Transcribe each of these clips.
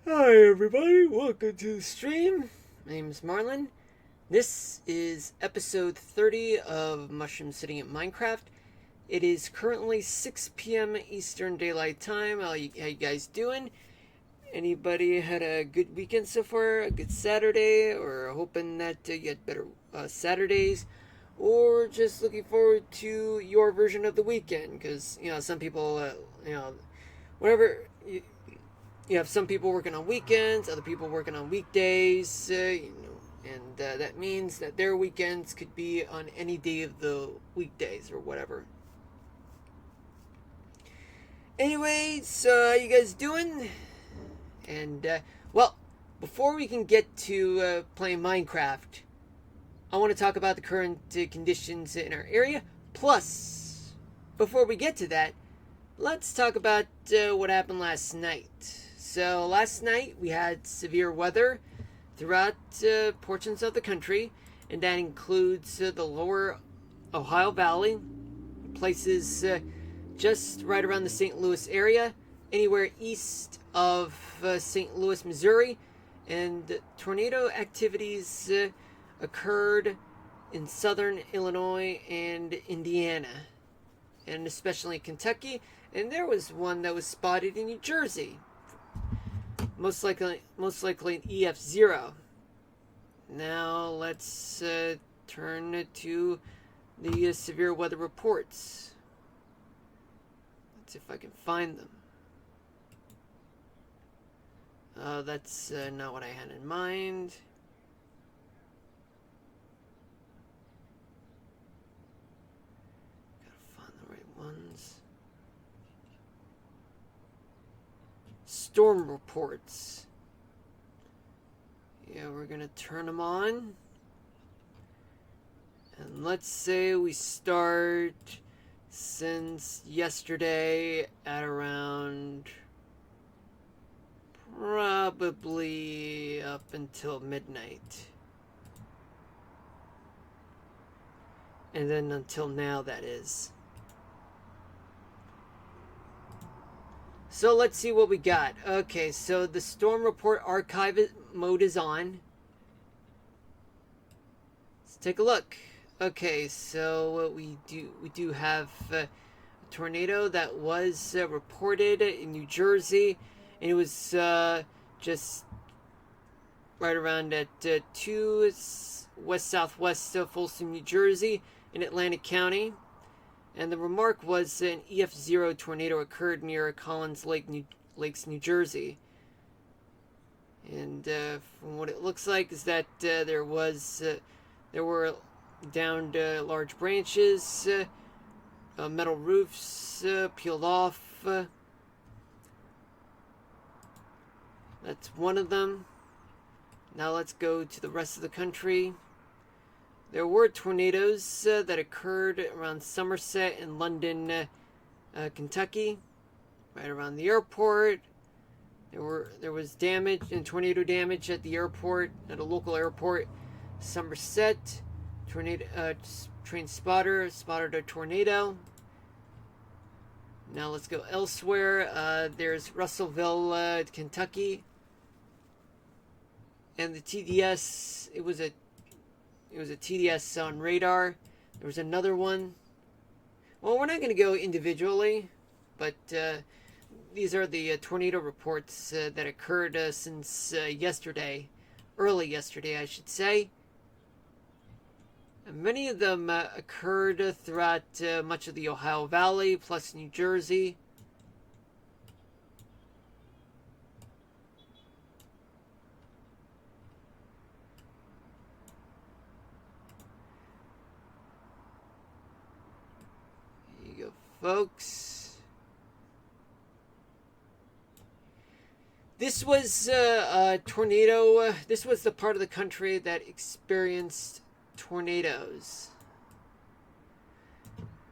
Hi everybody, welcome to the stream. My name is Marlon. This is episode 30 of Mushroom City in Minecraft. It is currently 6 p.m. Eastern Daylight Time. How you guys doing? Anybody had a good weekend so far? A good Saturday? Or hoping that you get better Saturdays? Or just looking forward to your version of the weekend? Because, some people, whatever. You have some people working on weekends, other people working on weekdays, and that means that their weekends could be on any day of the weekdays or whatever. Anyway, so how you guys doing? And well, before we can get to playing Minecraft, I want to talk about the current conditions in our area. Plus, before we get to that, let's talk about what happened last night. So last night we had severe weather throughout portions of the country, and that includes the lower Ohio Valley, places just right around the St. Louis area, anywhere east of St. Louis, Missouri, and tornado activities occurred in southern Illinois and Indiana, and especially Kentucky, and there was one that was spotted in New Jersey. Most likely an EF0. Now let's turn to the severe weather reports. Let's see if I can find them. That's not what I had in mind. Gotta find the right ones. Storm reports. Yeah, we're gonna turn them on. And let's say we start since yesterday at around probably up until midnight. And then until now, that is. So let's see what we got. Okay, so the storm report archive mode is on. Let's take a look. Okay, so we do have a tornado that was reported in New Jersey, and it was just right around at 2 west southwest of Folsom, New Jersey, in Atlantic County. And the remark was an EF0 tornado occurred near Collins Lakes, New Jersey. And from what it looks like is that there were downed large branches, metal roofs peeled off. That's one of them. Now let's go to the rest of the country. There were tornadoes that occurred around Somerset and London, Kentucky, right around the airport. There was damage and tornado damage at the airport, at a local airport, Somerset. Train spotter spotted a tornado. Now let's go elsewhere. There's Russellville, Kentucky, and the TDS. It was a TDS on radar. There was another one. Well, we're not going to go individually, but these are the tornado reports that occurred since yesterday, early yesterday, I should say. And many of them occurred throughout much of the Ohio Valley, plus New Jersey. Folks, this was a tornado. This was the part of the country that experienced tornadoes.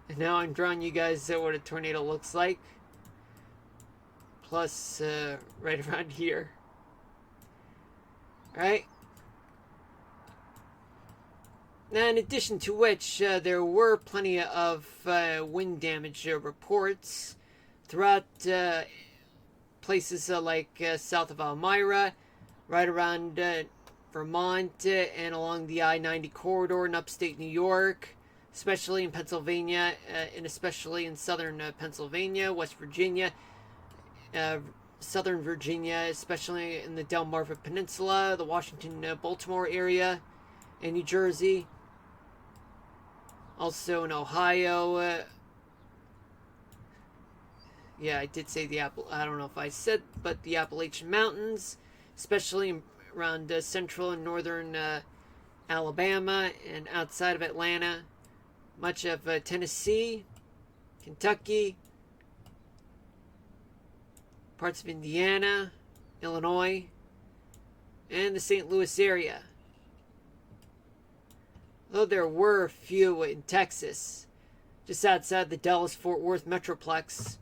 And now I'm drawing you guys what a tornado looks like. Plus, right around here. Right? Now, in addition to which, there were plenty of wind damage reports throughout places like south of Elmira, right around Vermont, and along the I-90 corridor in upstate New York, especially in Pennsylvania, and especially in southern Pennsylvania, West Virginia, southern Virginia, especially in the Delmarva Peninsula, the Washington-Baltimore area, and New Jersey. Also in Ohio. Yeah, I did say I don't know if I said, but the Appalachian Mountains, especially around central and northern Alabama and outside of Atlanta. Much of Tennessee, Kentucky, parts of Indiana, Illinois, and the St. Louis area. Though there were a few in Texas, just outside the Dallas-Fort Worth Metroplex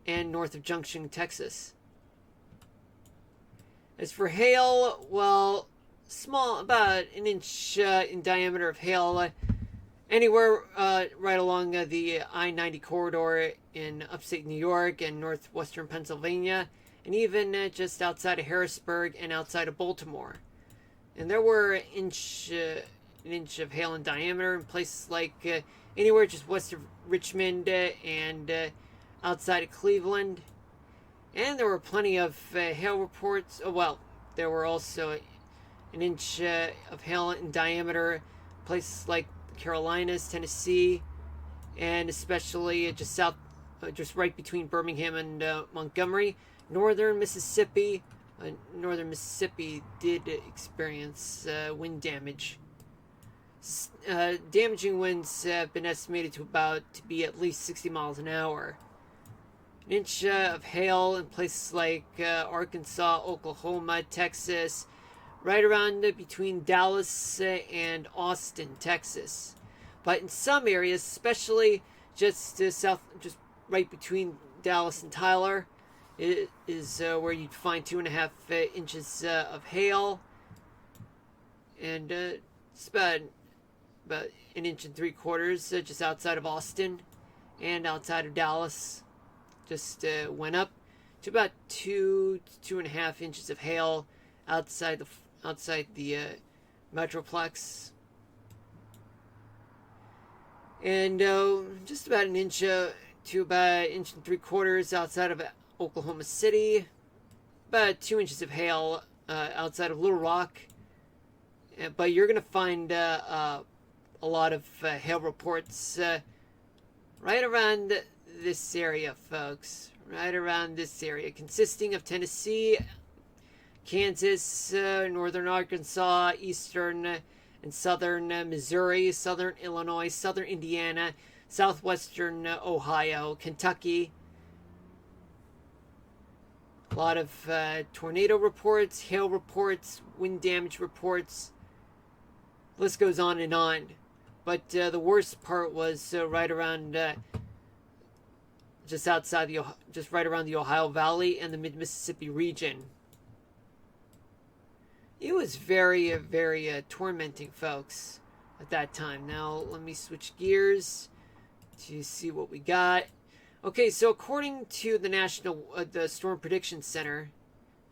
and north of Junction, Texas. As for hail, well, small, about an inch in diameter of hail, anywhere right along the I-90 corridor in upstate New York and northwestern Pennsylvania, and even just outside of Harrisburg and outside of Baltimore. And there were an inch of hail in diameter in places like anywhere just west of Richmond and outside of Cleveland. And there were plenty of hail reports. Oh, well, there were also an inch of hail in diameter places like Carolinas, Tennessee, and especially just right between Birmingham and Montgomery. Northern Mississippi. Northern Mississippi did experience wind damage. Damaging winds have been estimated to be at least 60 miles an hour. An inch of hail in places like Arkansas, Oklahoma, Texas, right around between Dallas and Austin, Texas. But in some areas, especially just just right between Dallas and Tyler, it is where you'd find 2.5 inches of hail, and it's about 1.75 inches just outside of Austin and outside of Dallas. Just went up to about 2.5 inches of hail outside the Metroplex, and just about an inch to about 1.75 inches outside of Oklahoma City, about 2 inches of hail outside of Little Rock. But you're gonna find a lot of hail reports right around this area, folks. Right around this area, consisting of Tennessee, Kansas, northern Arkansas, eastern and southern Missouri, southern Illinois, southern Indiana, southwestern Ohio, Kentucky. A lot of tornado reports, hail reports, wind damage reports. List goes on and on. But the worst part was right around just right around the Ohio Valley and the Mid-Mississippi region. It was very, very tormenting, folks, at that time. Now, let me switch gears to see what we got. Okay, so according to the Storm Prediction Center,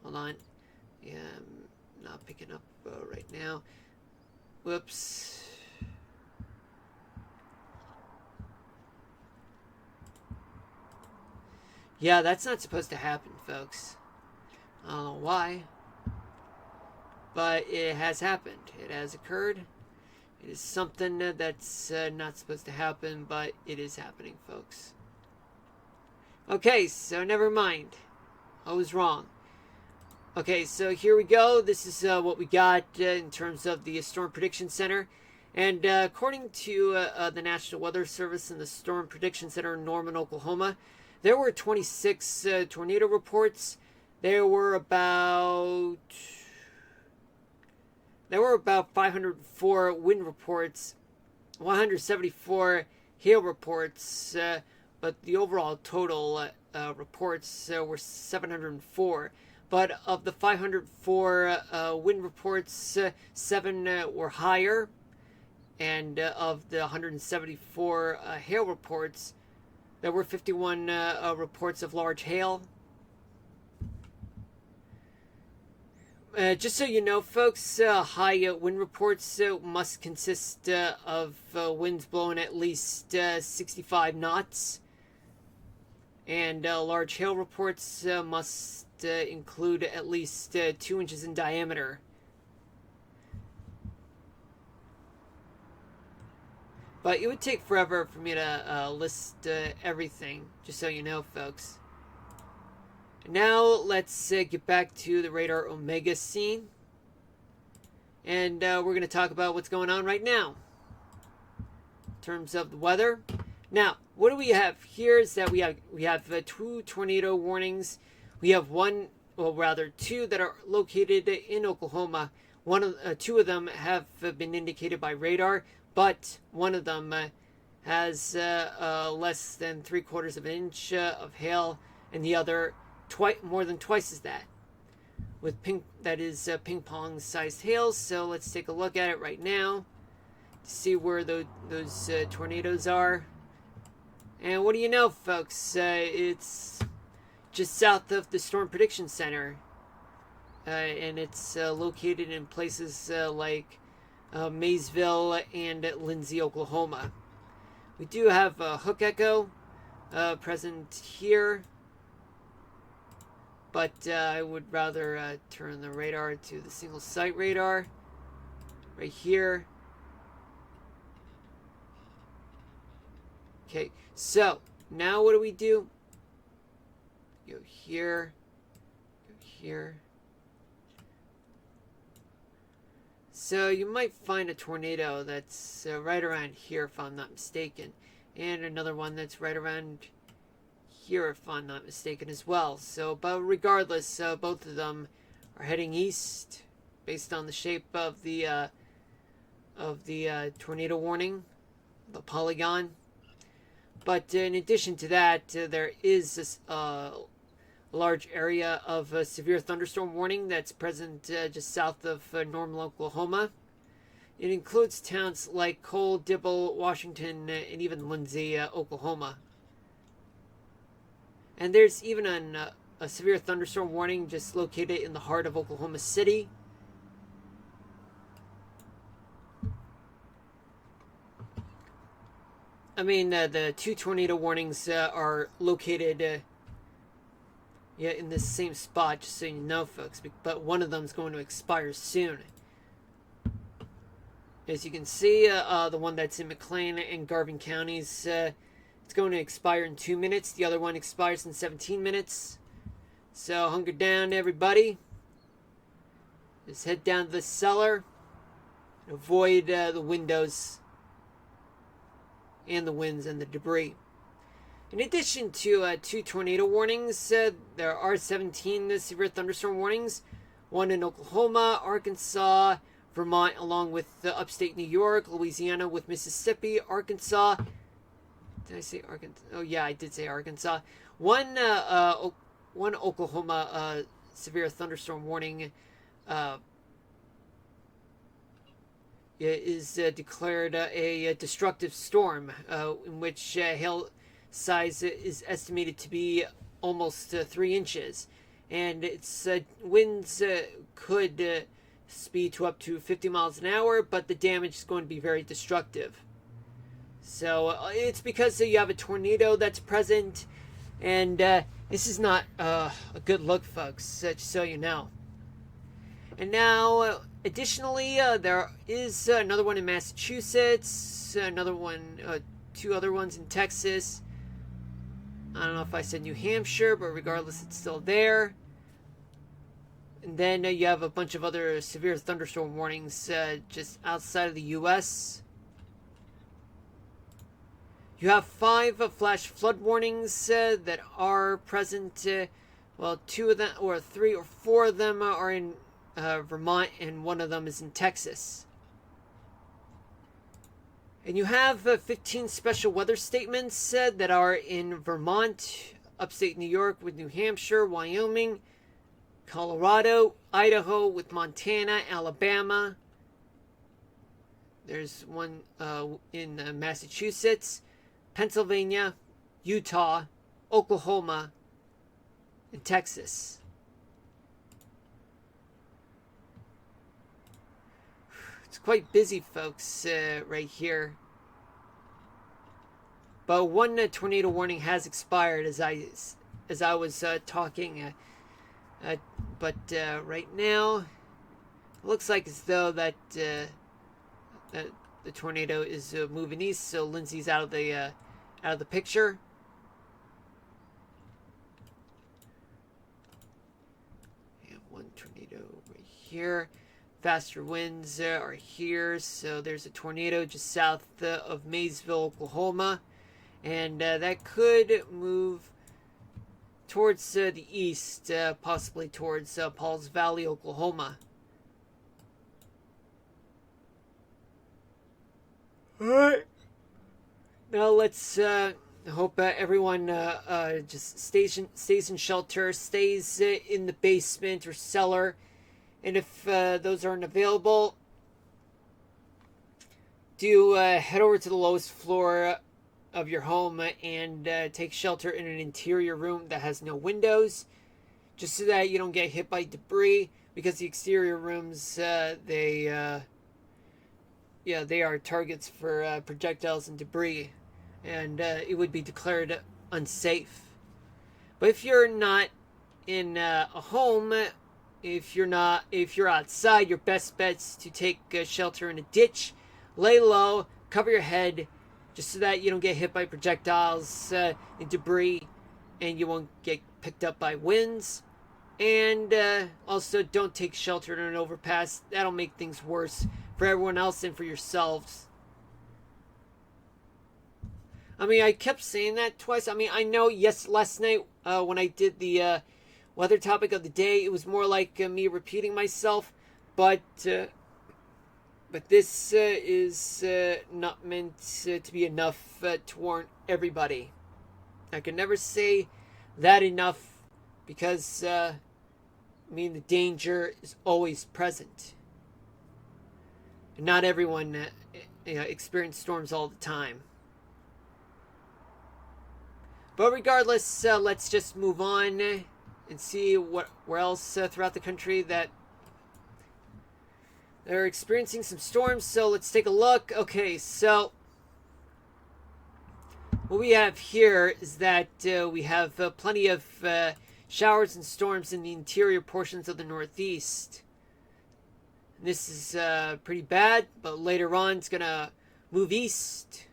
hold on. Yeah, I'm not picking up right now. Whoops. Yeah, that's not supposed to happen, folks. I don't know why. But it has happened. It has occurred. It is something that's not supposed to happen, but it is happening, folks. Okay, so never mind. I was wrong. Okay, so here we go. This is what we got in terms of the Storm Prediction Center. And according to the National Weather Service and the Storm Prediction Center in Norman, Oklahoma, there were 26 tornado reports. There were about 504 wind reports, 174 hail reports, but the overall total reports were 704. But of the 504 wind reports, 7 were higher, and of the 174 hail reports, there were 51 reports of large hail. Just so you know, folks, high wind reports must consist of winds blowing at least 65 knots. And large hail reports must include at least 2 inches in diameter. But it would take forever for me to list everything, just so you know, folks. Now let's get back to the Radar Omega scene. And we're going to talk about what's going on right now in terms of the weather. Now, what do we have here is that we have 2 tornado warnings. We have two that are located in Oklahoma. Two of them have been indicated by radar, but one of them has less than 3/4 of an inch of hail, and the other more than twice as that, with ping pong sized hail. So let's take a look at it right now to see where those tornadoes are. And what do you know, folks? It's just south of the Storm Prediction Center. And it's located in places like Maysville and Lindsay, Oklahoma. We do have a hook echo present here. But I would rather turn the radar to the single site radar right here. Okay, so now what do? Go here, go here. So you might find a tornado that's right around here, if I'm not mistaken, and another one that's right around here, if I'm not mistaken, as well. So, but regardless, both of them are heading east based on the shape of the tornado warning, the polygon. But in addition to that, there is this large area of a severe thunderstorm warning that's present just south of Norman, Oklahoma. It includes towns like Cole, Dibble, Washington, and even Lindsay, Oklahoma. And there's even a severe thunderstorm warning just located in the heart of Oklahoma City. I mean, the 2 tornado warnings are located in this same spot, just so you know, folks. But one of them is going to expire soon. As you can see, the one that's in McLean and Garvin counties, it's going to expire in 2 minutes. The other one expires in 17 minutes. So hunker down, everybody. Just head down to the cellar and avoid the windows and the winds and the debris. In addition to 2 tornado warnings, there are 17 severe thunderstorm warnings. One in Oklahoma, Arkansas, Vermont, along with upstate New York, Louisiana with Mississippi, Arkansas. Did I say Arkansas? Oh yeah, I did say Arkansas. One Oklahoma severe thunderstorm warning is declared a destructive storm, in which hail size is estimated to be almost 3 inches, and its winds could speed to up to 50 miles an hour, but the damage is going to be very destructive. So it's because you have a tornado that's present, and this is not a good look, folks, just so you know. And now, additionally, there is another one in Massachusetts, another one, 2 other ones in Texas. I don't know if I said New Hampshire, but regardless, it's still there. And then you have a bunch of other severe thunderstorm warnings just outside of the U.S. You have 5 flash flood warnings that are present. 2 of them, or 3 or 4 of them are in Vermont, and one of them is in Texas. And you have 15 special weather statements that are in Vermont, upstate New York with New Hampshire, Wyoming, Colorado, Idaho with Montana, Alabama. There's one in Massachusetts, Pennsylvania, Utah, Oklahoma, and Texas. It's quite busy, folks, right here. But one tornado warning has expired as I was talking. But right now, it looks like as though that the tornado is moving east. So Lindsay's out of the picture. And one tornado right here. Faster winds are here. So there's a tornado just south of Maysville, Oklahoma. And that could move towards the east, possibly towards Pauls Valley, Oklahoma. Alright. Now let's hope everyone just stays in shelter, stays in the basement or cellar. And if those aren't available, do head over to the lowest floor of your home and take shelter in an interior room that has no windows, just so that you don't get hit by debris, because the exterior rooms they are targets for projectiles and debris, and it would be declared unsafe. But if you're not in a home, if you're outside, your best bet's to take shelter in a ditch, lay low, cover your head, just so that you don't get hit by projectiles and debris, and you won't get picked up by winds. And also, don't take shelter in an overpass. That'll make things worse for everyone else and for yourselves. I mean, I kept saying that twice. I mean, I know, yes, last night when I did the weather topic of the day, it was more like me repeating myself, but this is not meant to be enough to warn everybody. I can never say that enough, because the danger is always present. And not everyone experiences storms all the time. But regardless, let's just move on and see where else throughout the country that they're experiencing some storms. So let's take a look. Okay, so what we have here is that we have plenty of showers and storms in the interior portions of the Northeast. And this is pretty bad, but later on it's going to move east.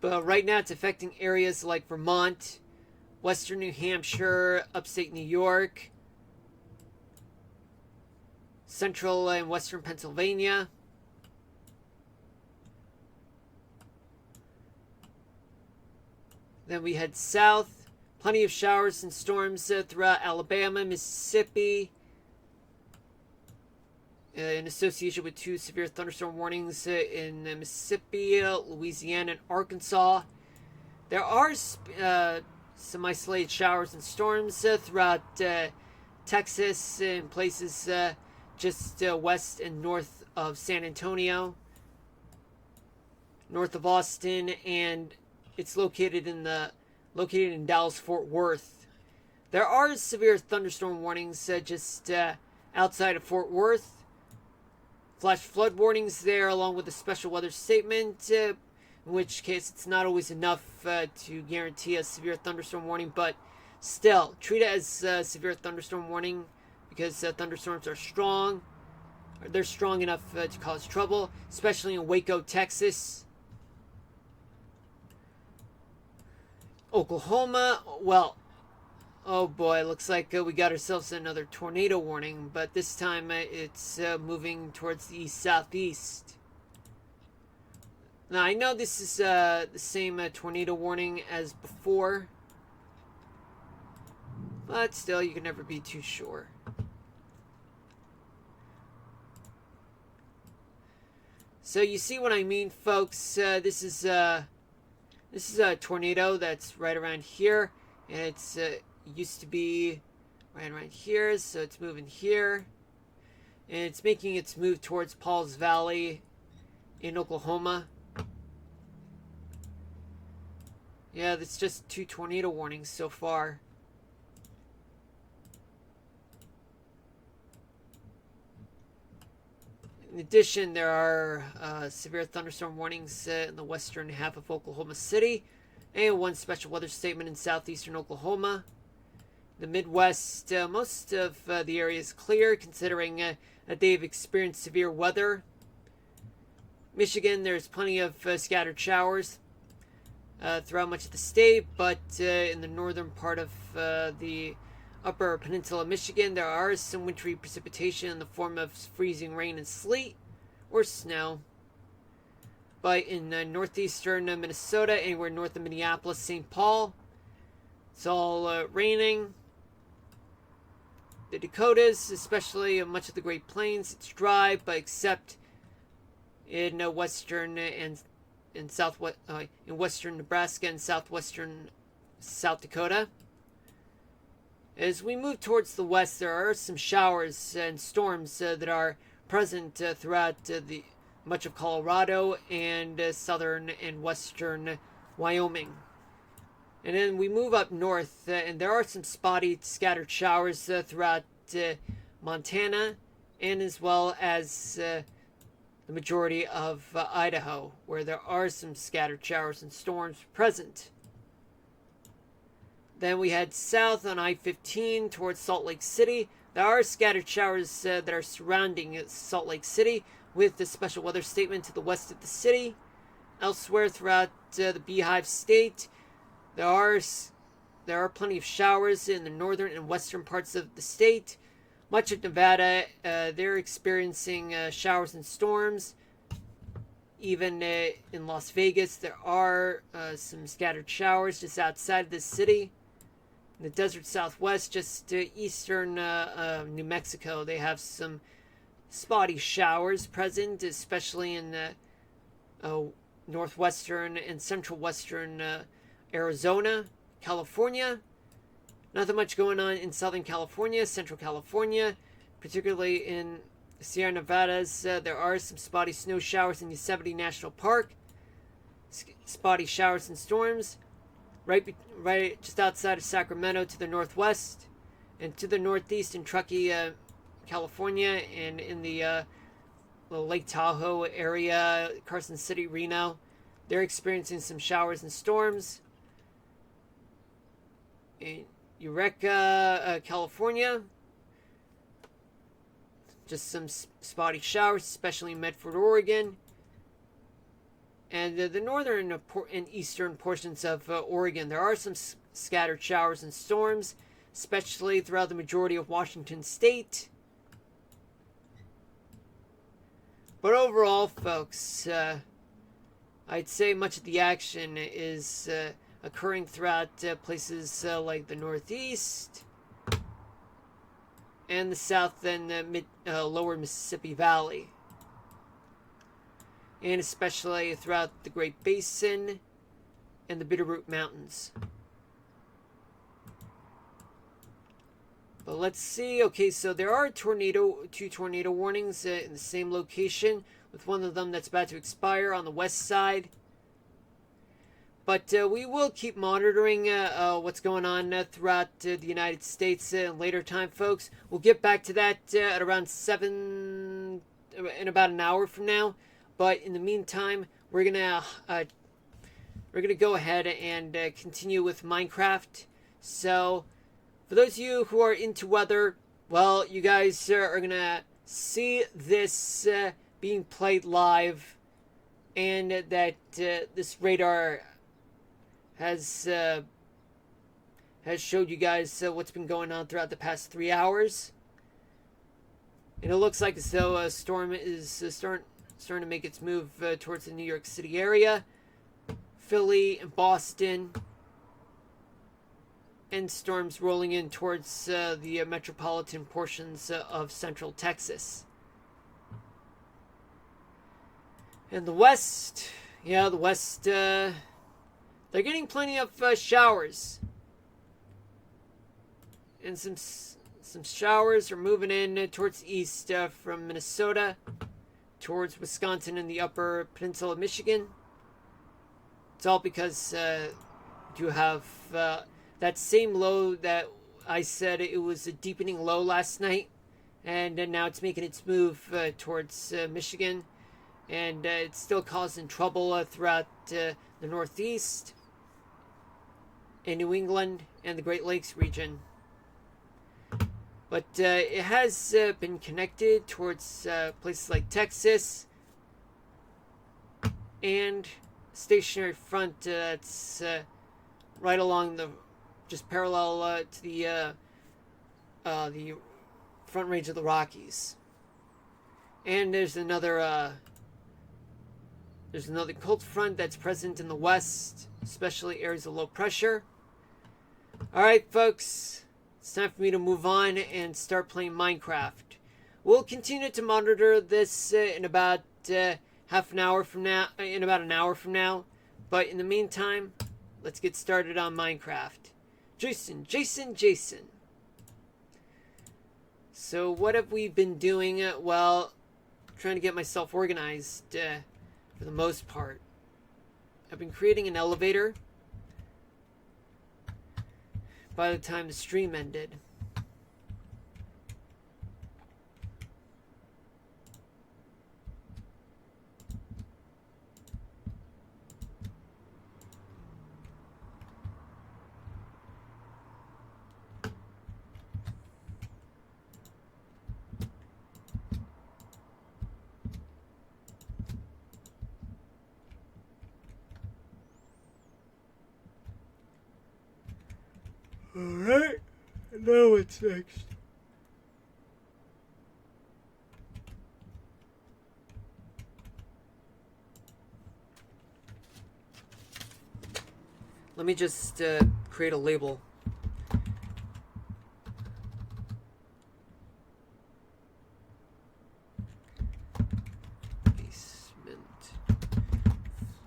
But right now it's affecting areas like Vermont, western New Hampshire, upstate New York, central and western Pennsylvania. Then we head south. Plenty of showers and storms throughout Alabama, Mississippi, in association with 2 severe thunderstorm warnings in Mississippi, Louisiana, and Arkansas. There are some isolated showers and storms throughout Texas, in places just west and north of San Antonio, north of Austin, and it's located in Dallas-Fort Worth. There are severe thunderstorm warnings just outside of Fort Worth. Flash flood warnings there, along with a special weather statement, in which case it's not always enough to guarantee a severe thunderstorm warning, but still, treat it as a severe thunderstorm warning, because thunderstorms are strong. They're strong enough to cause trouble, especially in Waco, Texas. Oklahoma, well, oh boy, looks like we got ourselves another tornado warning, but this time it's moving towards the east-southeast. Now, I know this is the same tornado warning as before, but still, you can never be too sure. So you see what I mean, folks? This is a tornado that's right around here, and it's used to be right around here, so it's moving here, and it's making its move towards Pauls Valley in Oklahoma. Yeah, that's just 2 tornado warnings so far. In addition, there are severe thunderstorm warnings in the western half of Oklahoma City, and one special weather statement in southeastern Oklahoma. The Midwest, most of the area is clear, considering that they've experienced severe weather. Michigan, there's plenty of scattered showers throughout much of the state, but in the northern part of the upper peninsula of Michigan, there are some wintry precipitation in the form of freezing rain and sleet or snow. But in northeastern Minnesota, anywhere north of Minneapolis, St. Paul, it's all raining. The Dakotas, especially much of the Great Plains, it's dry, but except in western and in southwest, in western Nebraska and southwestern South Dakota. As we move towards the west, there are some showers and storms that are present throughout the much of Colorado and southern and western Wyoming. And then we move up north, and there are some spotty scattered showers throughout Montana, and as well as the majority of Idaho, where there are some scattered showers and storms present. Then we head south on I-15 towards Salt Lake City. There are scattered showers that are surrounding Salt Lake City, with the special weather statement to the west of the city. Elsewhere throughout the Beehive State, there are plenty of showers in the northern and western parts of the state. Much of Nevada, they're experiencing showers and storms. Even in Las Vegas, there are some scattered showers just outside of the city. In the desert southwest, just eastern New Mexico, they have some spotty showers present, especially in northwestern and central western Arizona, California. Nothing much going on in Southern California, Central California, particularly in Sierra Nevadas. There are some spotty snow showers in Yosemite National Park. Spotty showers and storms right just outside of Sacramento to the northwest, and to the northeast in Truckee, California, and in the Lake Tahoe area, Carson City, Reno. They're experiencing some showers and storms. In Eureka, California, just some spotty showers, especially in Medford, Oregon. And the northern and eastern portions of Oregon, there are some scattered showers and storms, especially throughout the majority of Washington state. But overall, folks, I'd say much of the action is occurring throughout places like the Northeast and the South and the lower Mississippi Valley, and especially throughout the Great Basin and the Bitterroot Mountains. But let's see. Okay, so there are two tornado warnings in the same location, with one of them that's about to expire on the west side. But we will keep monitoring what's going on throughout the United States in later time, folks. We'll get back to that at around 7, in about an hour from now. But in the meantime, we're gonna go ahead and continue with Minecraft. So, for those of you who are into weather, well, you guys are gonna see this being played live, and that this radar has showed you guys what's been going on throughout the past 3 hours. And it looks like as though a storm is starting to make its move towards the New York City area, Philly, and Boston, and storms rolling in towards the metropolitan portions of central Texas. And the West, the West, they're getting plenty of showers. And some showers are moving in towards the east from Minnesota towards Wisconsin and the upper peninsula of Michigan. It's all because you have that same low that I said it was a deepening low last night. and now it's making its move towards Michigan, and it's still causing trouble throughout the Northeast, in New England, and the Great Lakes region. But it has been connected towards places like Texas, and stationary front that's right along the, just parallel to the front range of the Rockies. And there's another cold front that's present in the west, especially areas of low pressure. All right, folks, it's time for me to move on and start playing Minecraft. We'll continue to monitor this in about half an hour from now, in about an hour from now. But in the meantime, let's get started on Minecraft. Jason. So what have we been doing? Well, trying to get myself organized for the most part. I've been creating an elevator by the time the stream ended. Alright, now what's next? Let me just create a label. Basement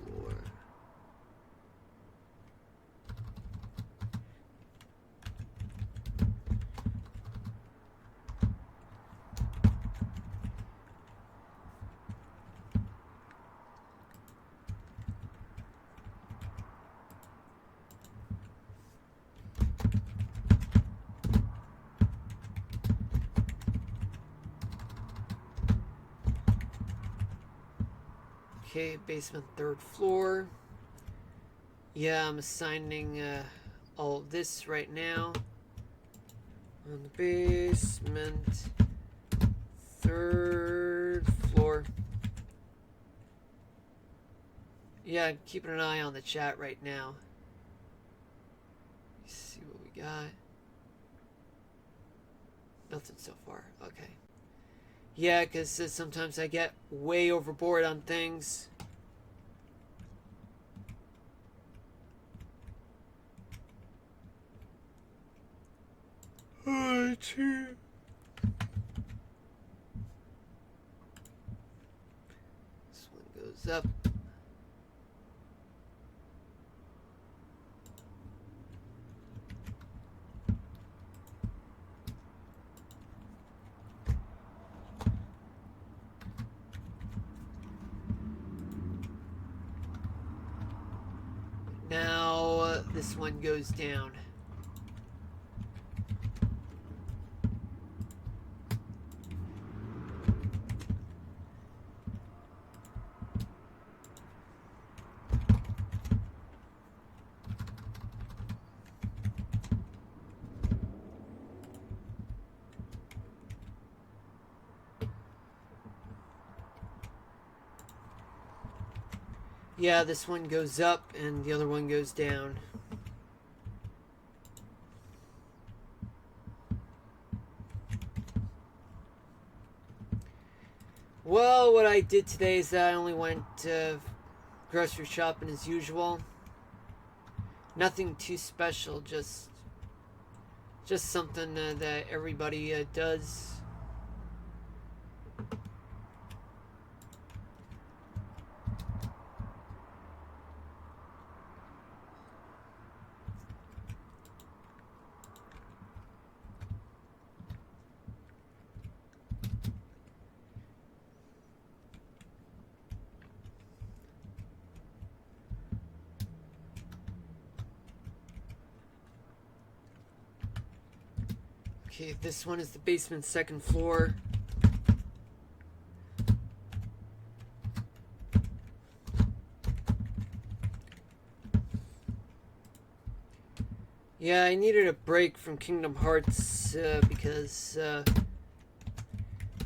floor. Okay, basement third floor. Yeah, I'm assigning all of this right now. On the basement third floor. Yeah, I'm keeping an eye on the chat right now. Let's see what we got. Nothing so far. Okay. Yeah, because sometimes I get way overboard on things. This one goes up. Now this one goes down. Yeah, this one goes up and the other one goes down. Well, what I did today is that I only went grocery shopping as usual. Nothing too special, just something that everybody does. Okay, this one is the basement, second floor. Yeah, I needed a break from Kingdom Hearts because,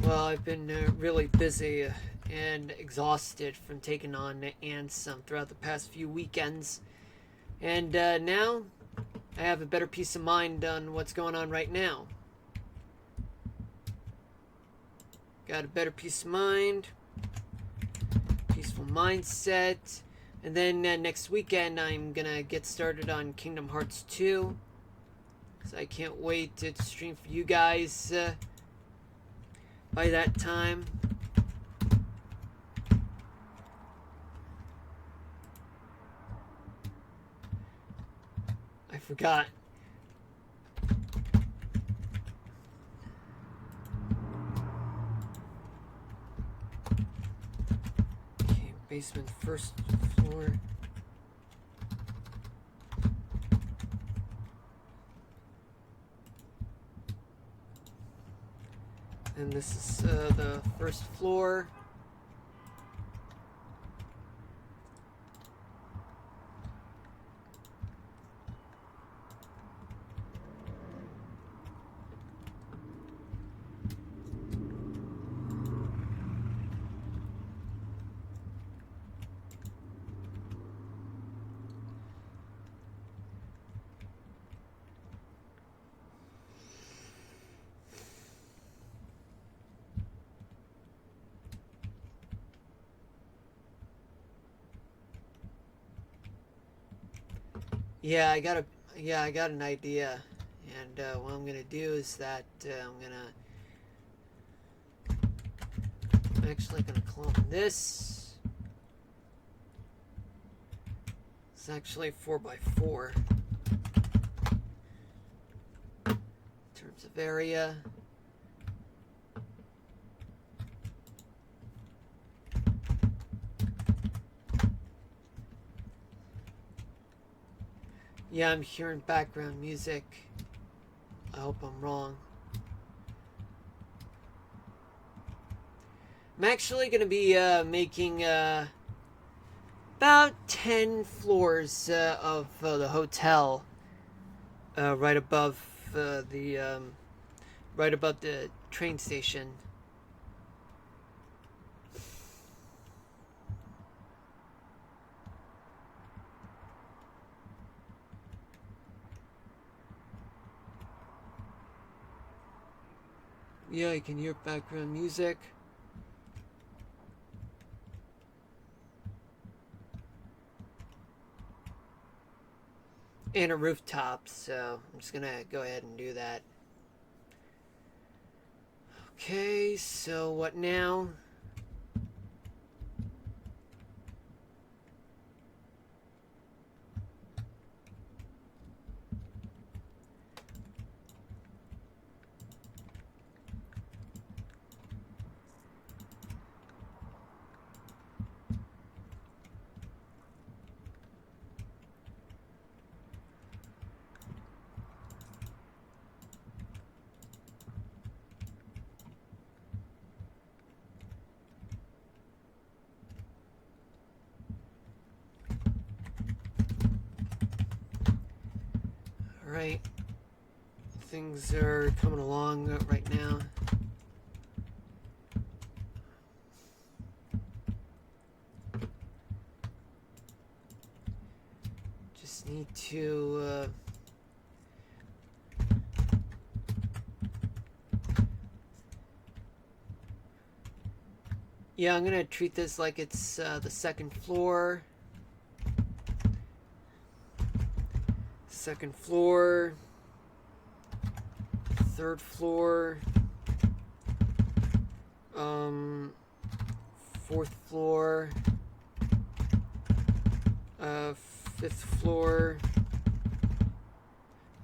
well, I've been really busy and exhausted from taking on Ansem throughout the past few weekends. And now I have a better peace of mind on what's going on right now. Got a better peace of mind, peaceful mindset. And then next weekend I'm gonna get started on Kingdom Hearts 2. So I can't wait to stream for you guys by that time. I forgot. Okay, basement, first floor. And this is the first floor. Yeah, I got an idea, and what I'm gonna do is that I'm actually gonna clone this. It's actually 4x4 in terms of area. Yeah, I'm hearing background music. I hope I'm wrong. I'm actually going to be making about 10 floors of the hotel right above the train station. Yeah, I can hear background music. And a rooftop, so I'm just gonna go ahead and do that. Okay, so what now? Alright, things are coming along right now. Just need to yeah, I'm gonna treat this like it's the second floor. Second floor, third floor, fourth floor, fifth floor.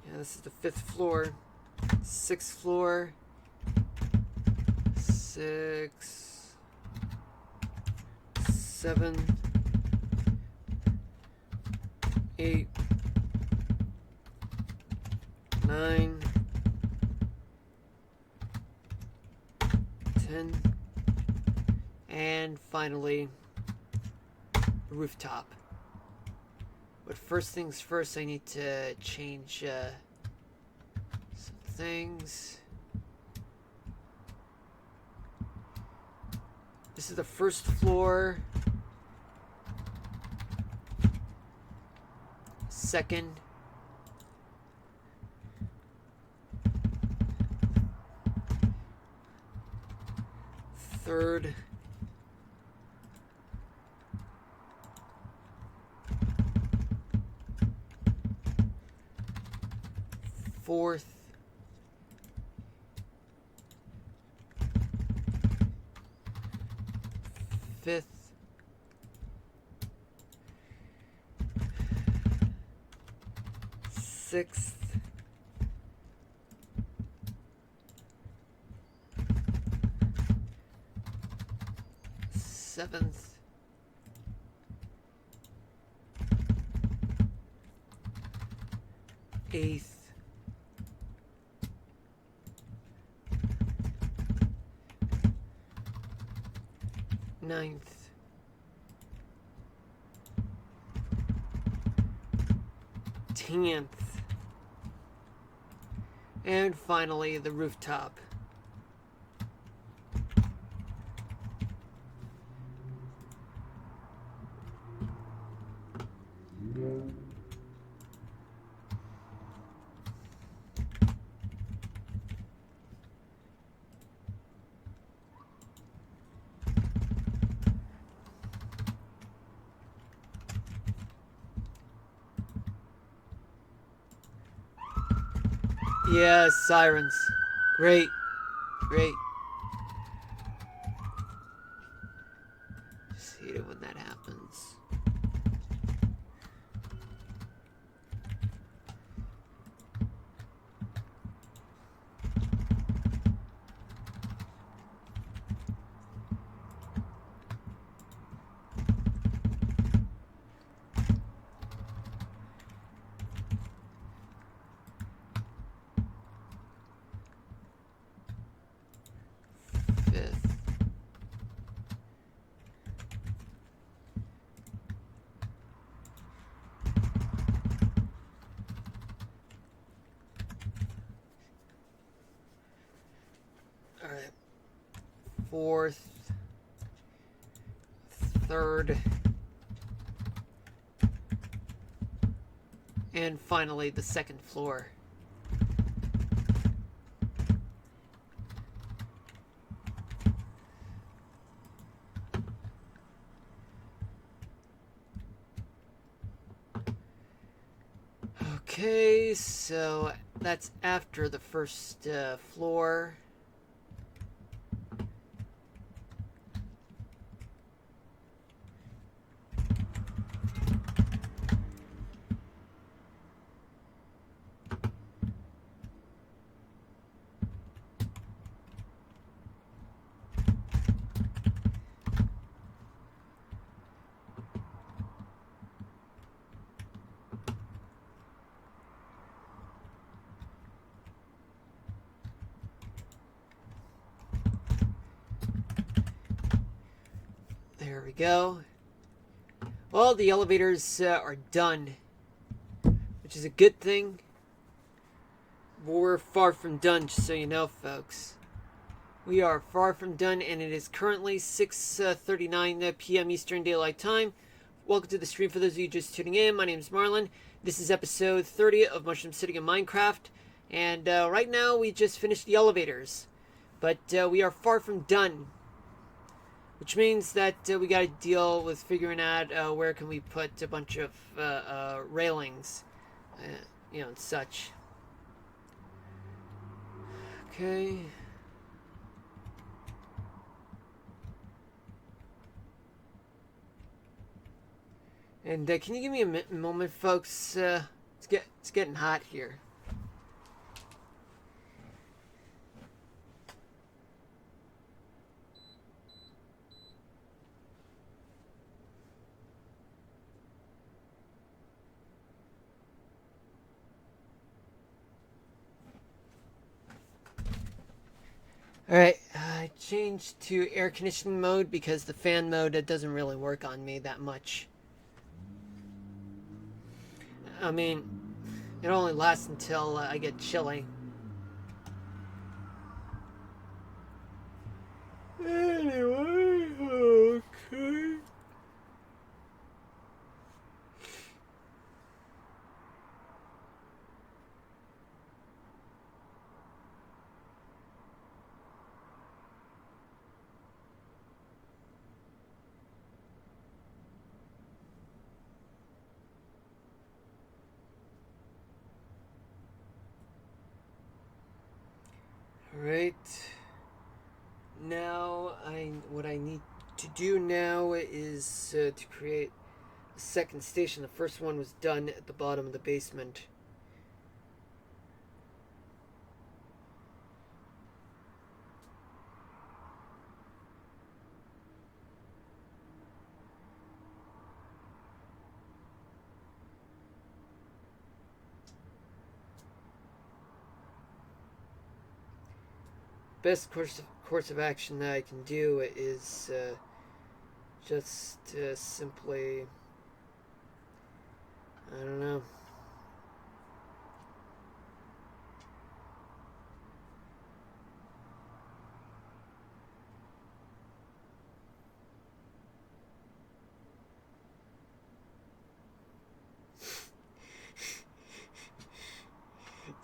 Yeah, this is the fifth floor. Sixth floor, 6, 7, 8, 9, pin. And finally, rooftop. But first things first, I need to change some things. This is the first floor. Second. Third. Fourth. Fifth. Sixth. Seventh. Eighth. Ninth. 10th. And finally, the rooftop. Yeah, sirens. Great. Great. Just hate it when that happens. Fifth. All right. Fourth. Third. And finally, the second floor. Okay, so that's after the first floor. There we go. Well, the elevators are done, which is a good thing. But we're far from done, just so you know, folks. We are far from done, and it is currently 6:39 p.m. Eastern Daylight Time. Welcome to the stream for those of you just tuning in. My name is Marlon. This is episode 30 of Mushroom City in Minecraft. And right now, we just finished the elevators. But we are far from done. Which means that we got to deal with figuring out where can we put a bunch of railings, and such. Okay. And can you give me a moment, folks? It's getting hot here. Alright, I change to air conditioning mode because the fan mode, it doesn't really work on me that much. I mean, it only lasts until I get chilly. Anyway, okay. Alright. Now, what I need to do now is to create a second station. The first one was done at the bottom of the basement. Best course of action that I can do is just simply, I don't know.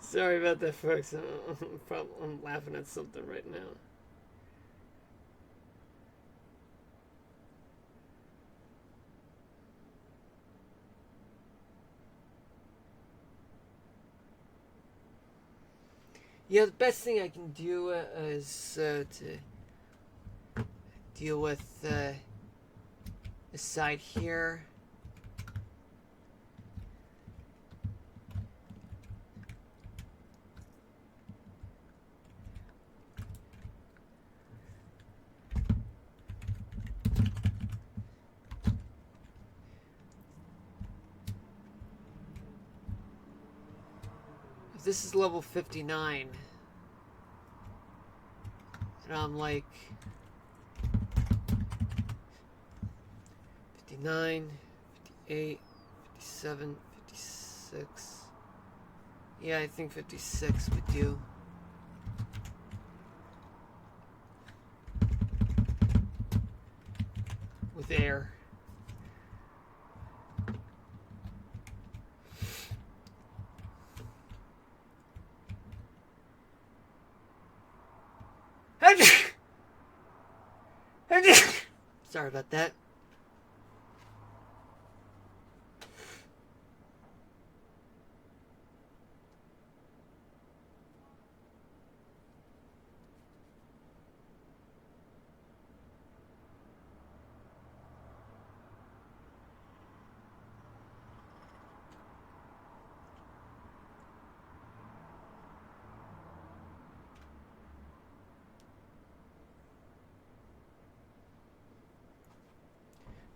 Sorry about that, folks. I'm laughing at something right now. Yeah, the best thing I can do is to deal with this side here. If this is level 59, and I'm like 59, 58, 57, 56. Yeah, I think 56 would do. With air. Sorry about that.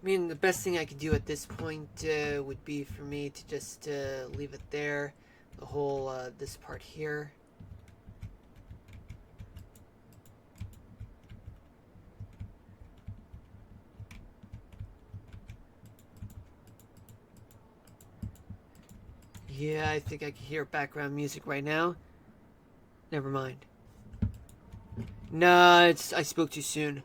I mean, the best thing I could do at this point would be for me to just leave it there. The whole, this part here. Yeah, I think I can hear background music right now. Never mind. Nah, I spoke too soon.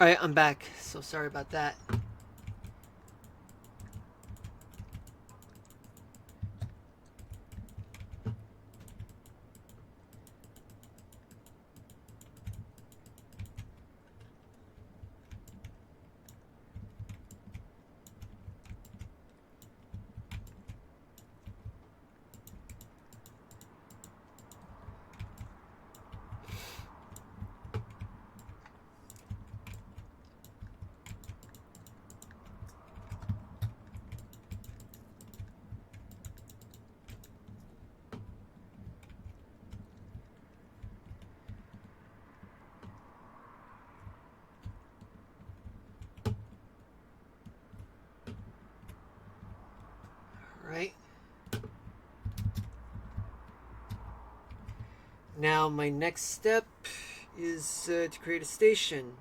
Alright, I'm back. So sorry about that. Now my next step is to create a station.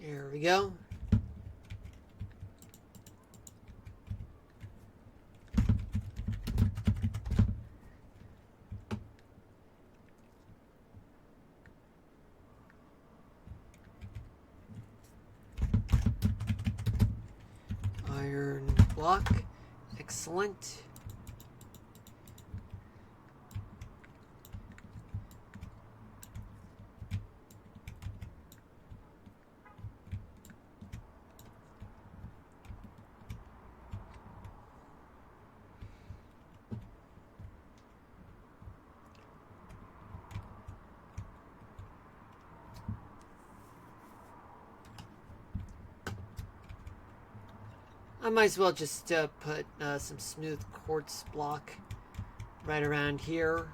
There we go. Iron block. Excellent. I might as well just put some smooth quartz block right around here.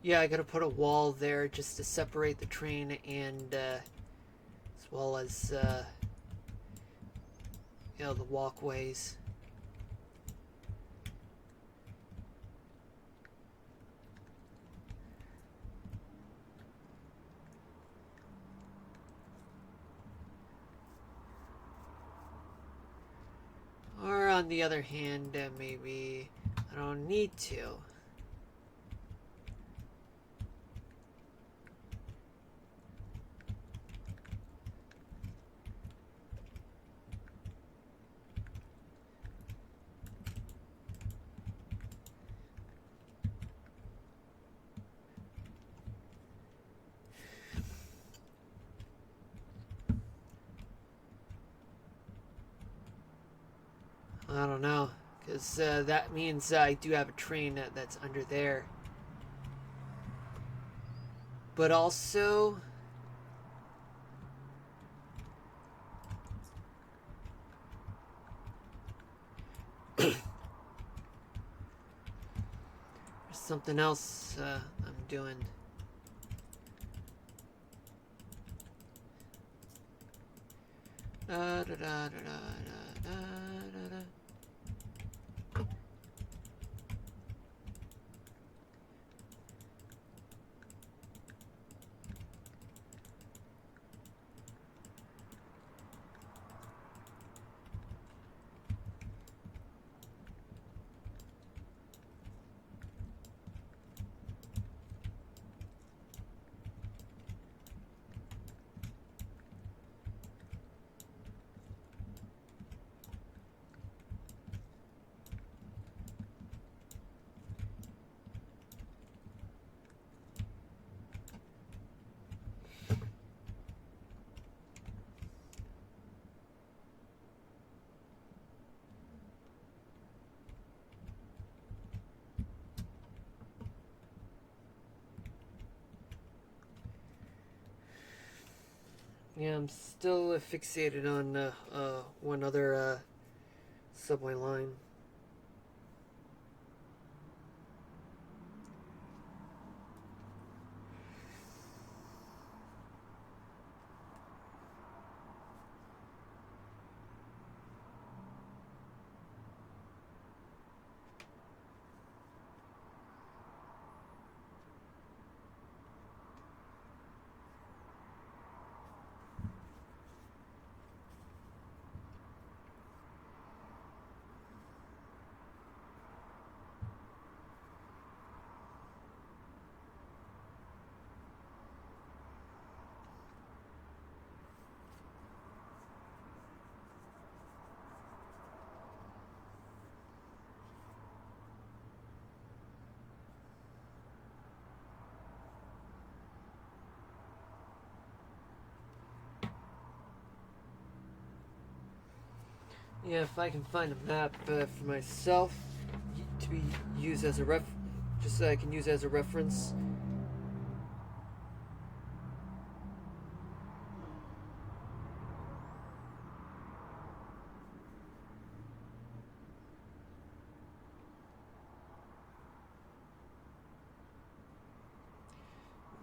Yeah, I gotta put a wall there just to separate the train and as well as you know, the walkways. Or on the other hand, maybe I don't need to. I don't know, because that means I do have a train that's under there. But also, there's something else I'm doing. Da, da, da, da, da, da, da, da. Yeah, I'm still fixated on one other subway line. Yeah, if I can find a map for myself to be used as a just so I can use as a reference.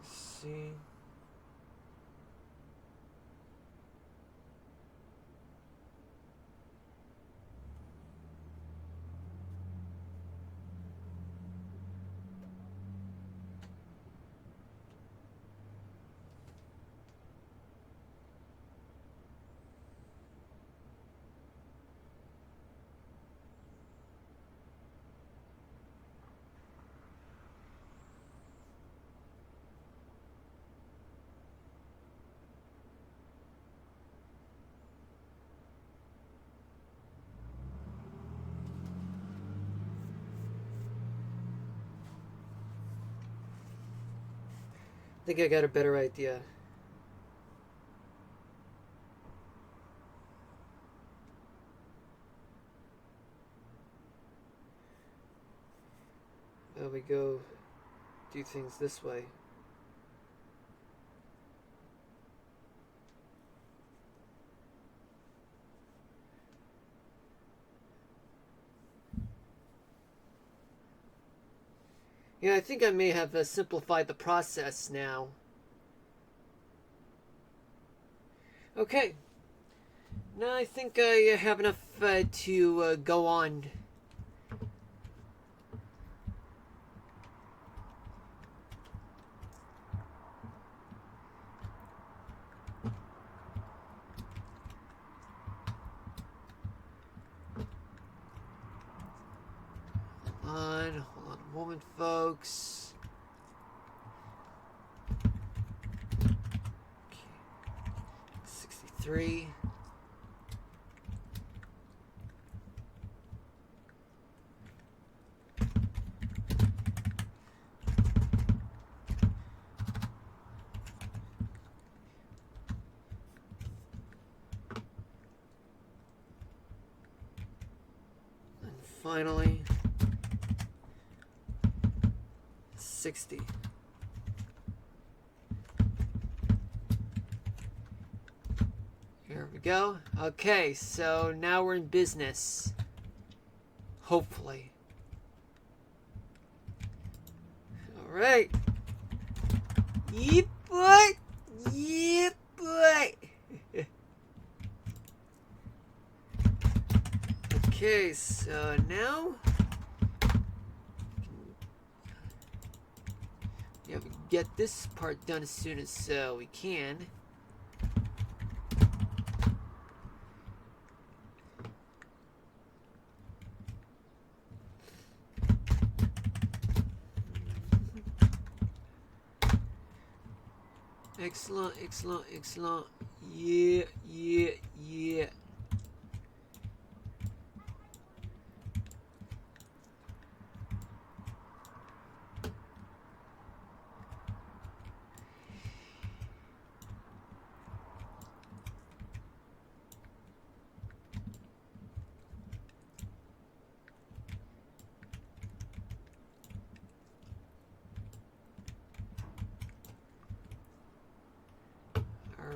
Let's see. I think I got a better idea. We go do things this way. Yeah, I think I may have simplified the process now. Okay. Now I think I have enough to go on. Hold on a moment, folks. Okay. 63. And finally, 60. Here we go. Okay, so now we're in business. Hopefully. Alright. Yep, boy. Yep, boy. Okay, so now yeah, we get this part done as soon as we can. Excellent, excellent, excellent. Yeah, yeah, yeah.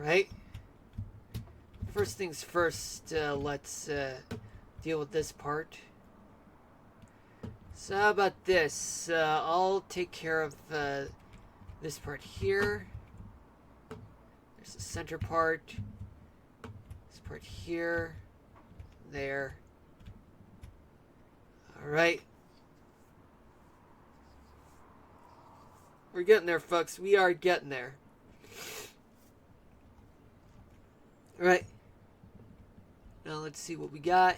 Alright. First things first, let's deal with this part. So how about this? I'll take care of this part here. There's the center part. This part here. There. Alright. We're getting there, folks. We are getting there. Alright. Now let's see what we got.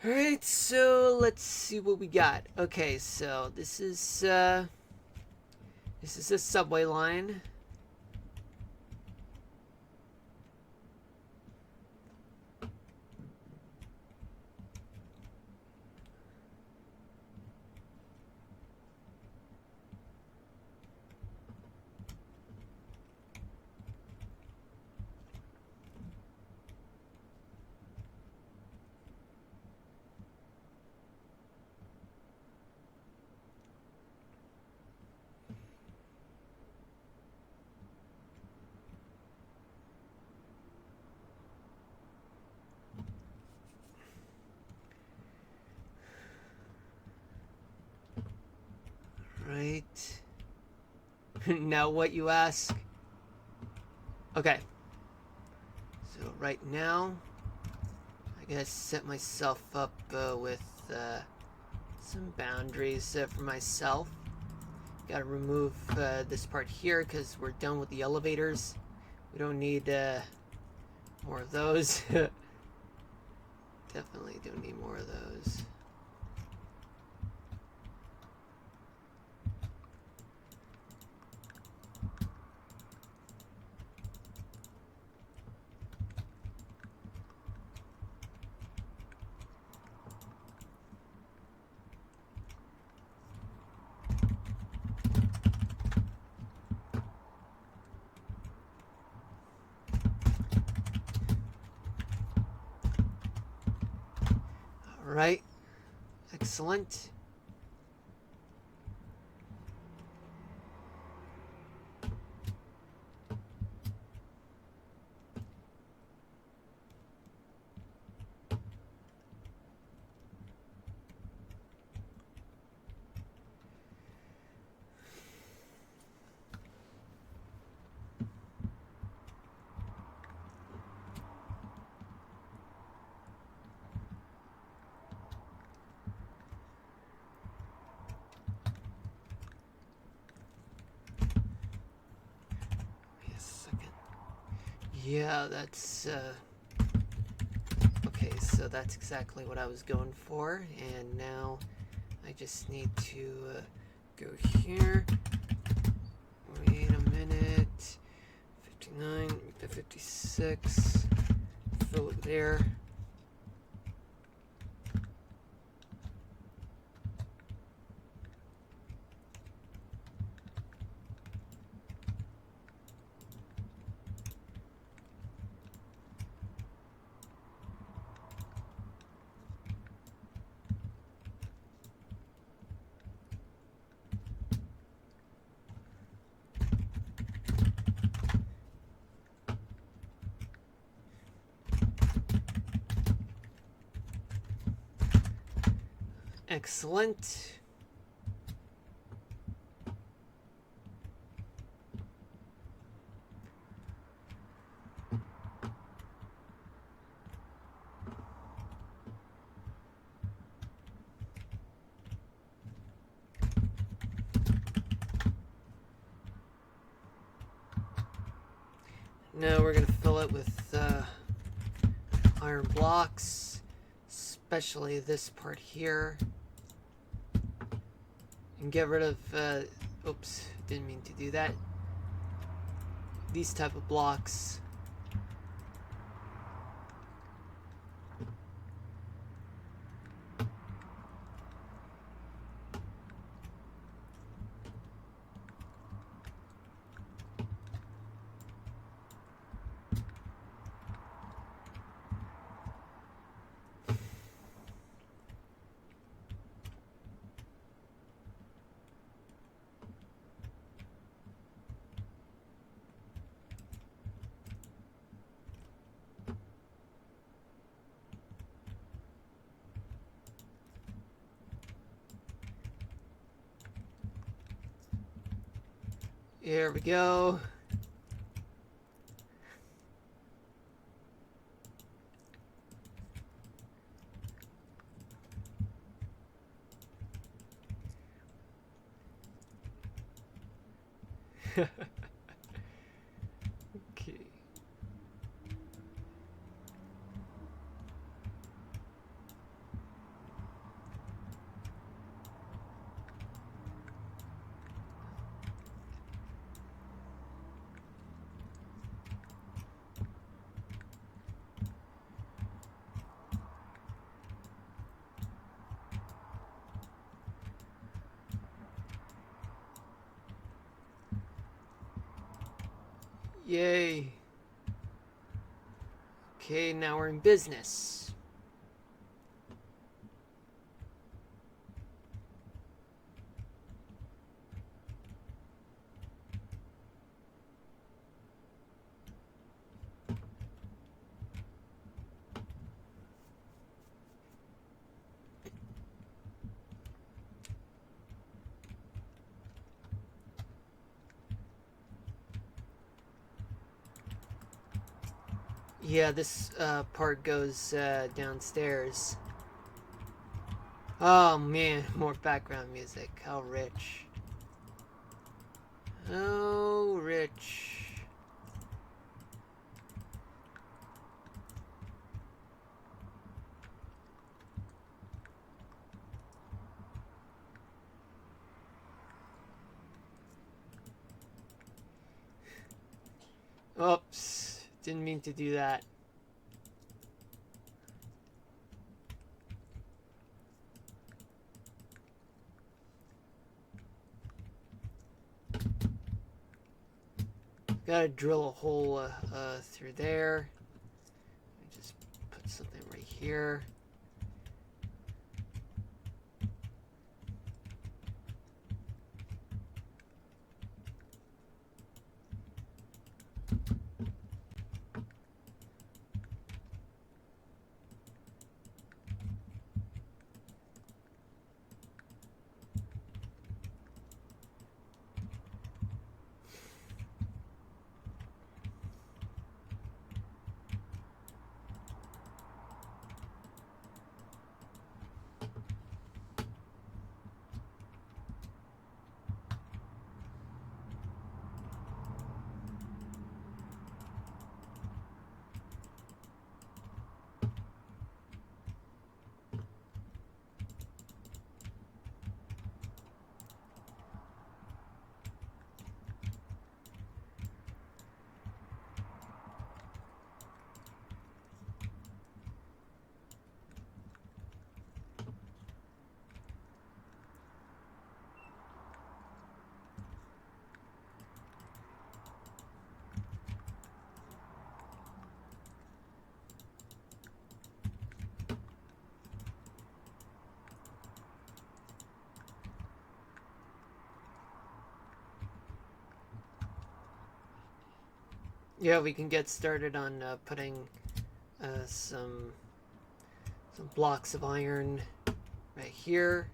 Alright, so let's see what we got. Okay, so this is a subway line. Right. Now what, you ask? Okay. So right now, I gotta set myself up with some boundaries for myself. Gotta remove this part here because we're done with the elevators. We don't need more of those. Definitely don't need more of those. Alright. Excellent. Wait a second. Yeah, that's okay, so that's exactly what I was going for, and now I just need to go here. Wait a minute. 59, make that 56. Fill it there. Excellent. Now we're going to fill it with iron blocks, especially this part here. And get rid of, oops, didn't mean to do that. These type of blocks. Here we go. Okay. Yay. Okay, now we're in business. Yeah, this part goes downstairs. Oh man, more background music. How rich. Oh, rich. Oops, didn't mean to do that. Gotta drill a hole through there. Just put something right here. Yeah, we can get started on putting some blocks of iron right here.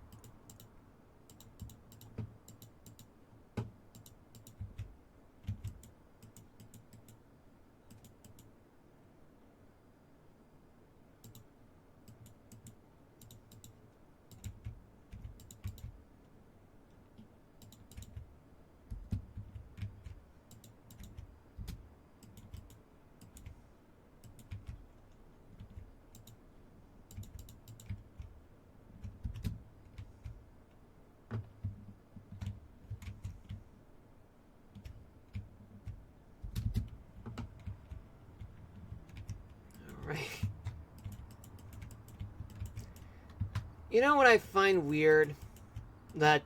Right. You know what I find weird? That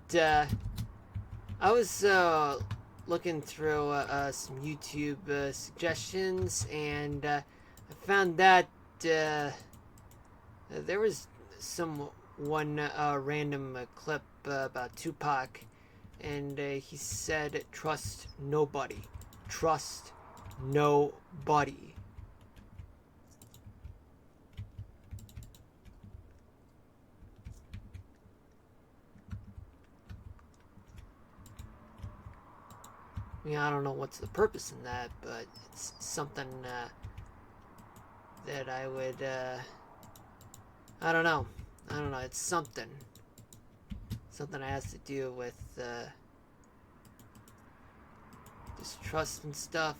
I was looking through some YouTube suggestions, and I found that there was one random clip about Tupac, and he said, "Trust nobody. Trust nobody." I mean, I don't know what's the purpose in that, but it's something that I would, I don't know. I don't know. It's something. Something that has to do with distrust and stuff.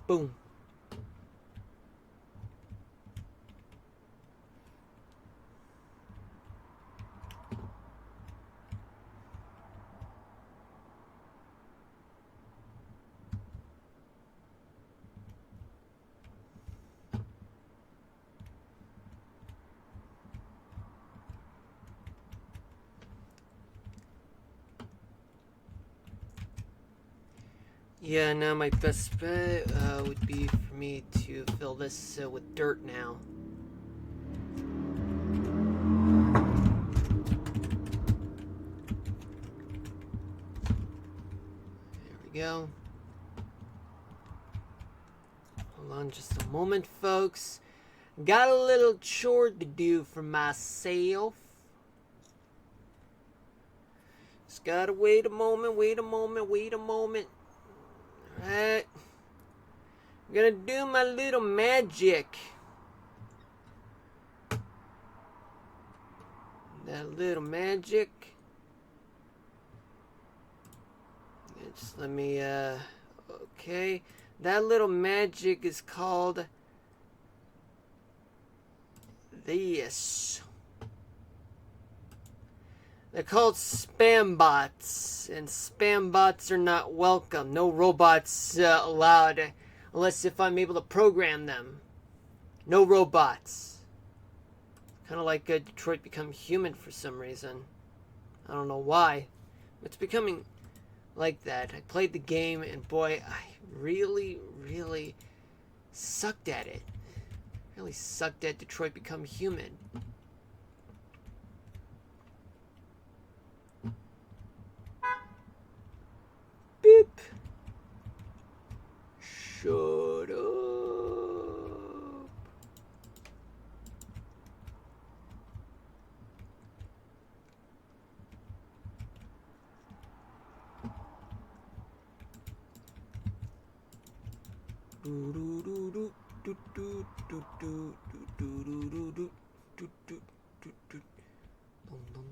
Boom. Yeah, now my best bet would be for me to fill this with dirt now. There we go. Hold on just a moment, folks. Got a little chore to do for myself. Just gotta wait a moment. Alright. I'm gonna do my little magic. That little magic. Just let me, okay. That little magic is called this. They're called spam bots, and spam bots are not welcome. No robots allowed, unless if I'm able to program them. No robots. Kind of like Detroit Become Human for some reason. I don't know why. It's becoming like that. I played the game, and boy, I really sucked at it. Really sucked at Detroit Become Human. Beep. Shut up. Do do do do do do do do do do do do do do. Dum dum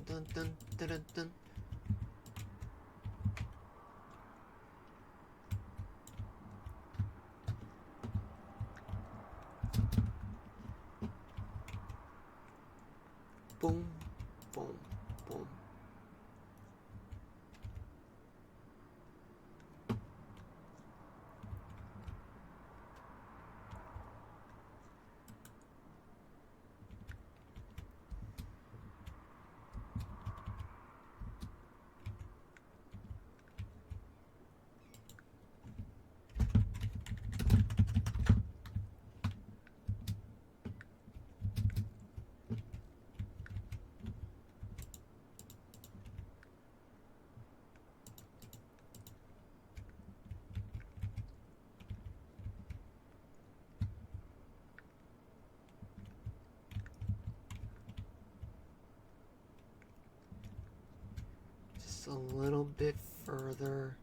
dum dum dum dum dum. Boom, boom, boom. Just a little bit further.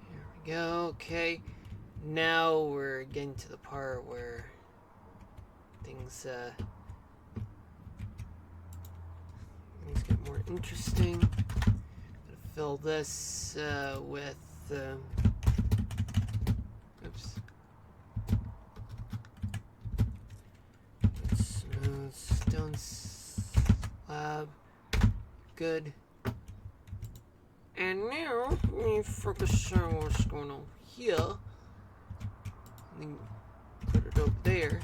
Here we go. Okay. Now we're getting to the part where things get more interesting. Gonna fill this with oops. Smooth stone slab. Good. And now let me focus on what's going on here. And put it up there.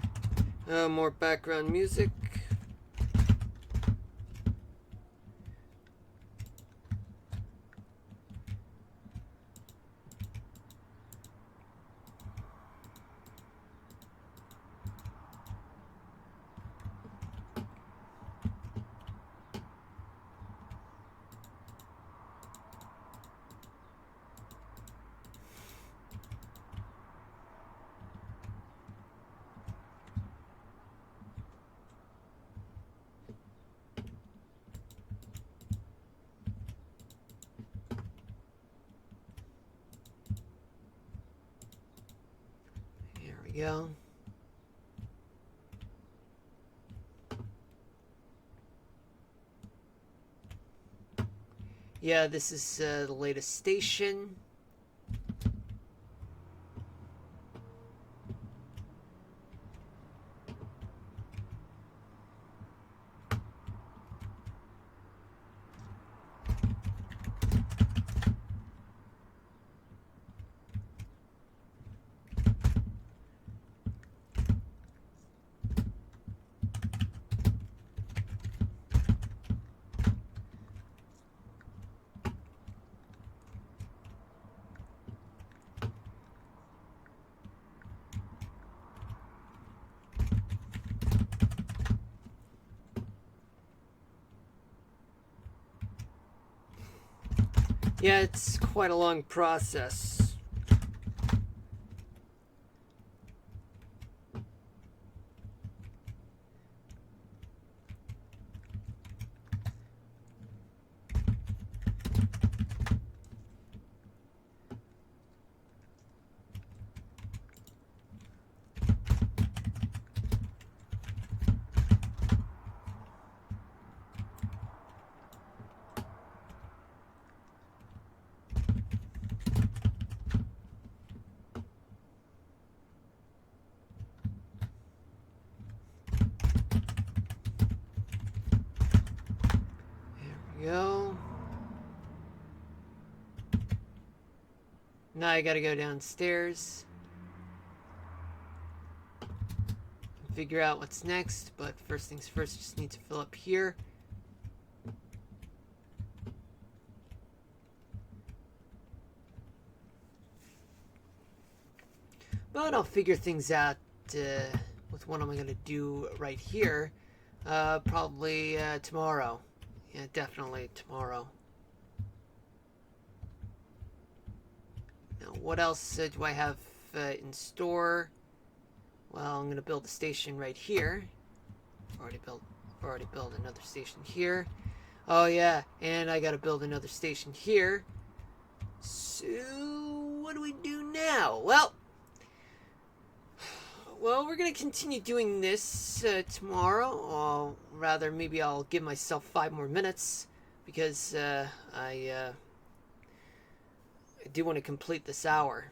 More background music. we go. Yeah, this is the latest station. Yeah, it's quite a long process. There we go. Now I gotta go downstairs and figure out what's next, but first things first, just need to fill up here. But I'll figure things out with what I'm gonna do right here. Probably tomorrow. Yeah, definitely tomorrow. Now, what else do I have in store? Well, I'm gonna build a station right here. Already built another station here. Oh yeah, and I gotta build another station here. So what do we do now? Well, we're gonna continue doing this tomorrow. Or rather, maybe I'll give myself 5 more minutes because I do want to complete this hour.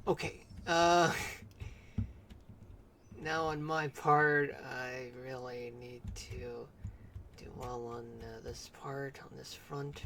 Okay, now on my part, I really need to do well on this part, on this front.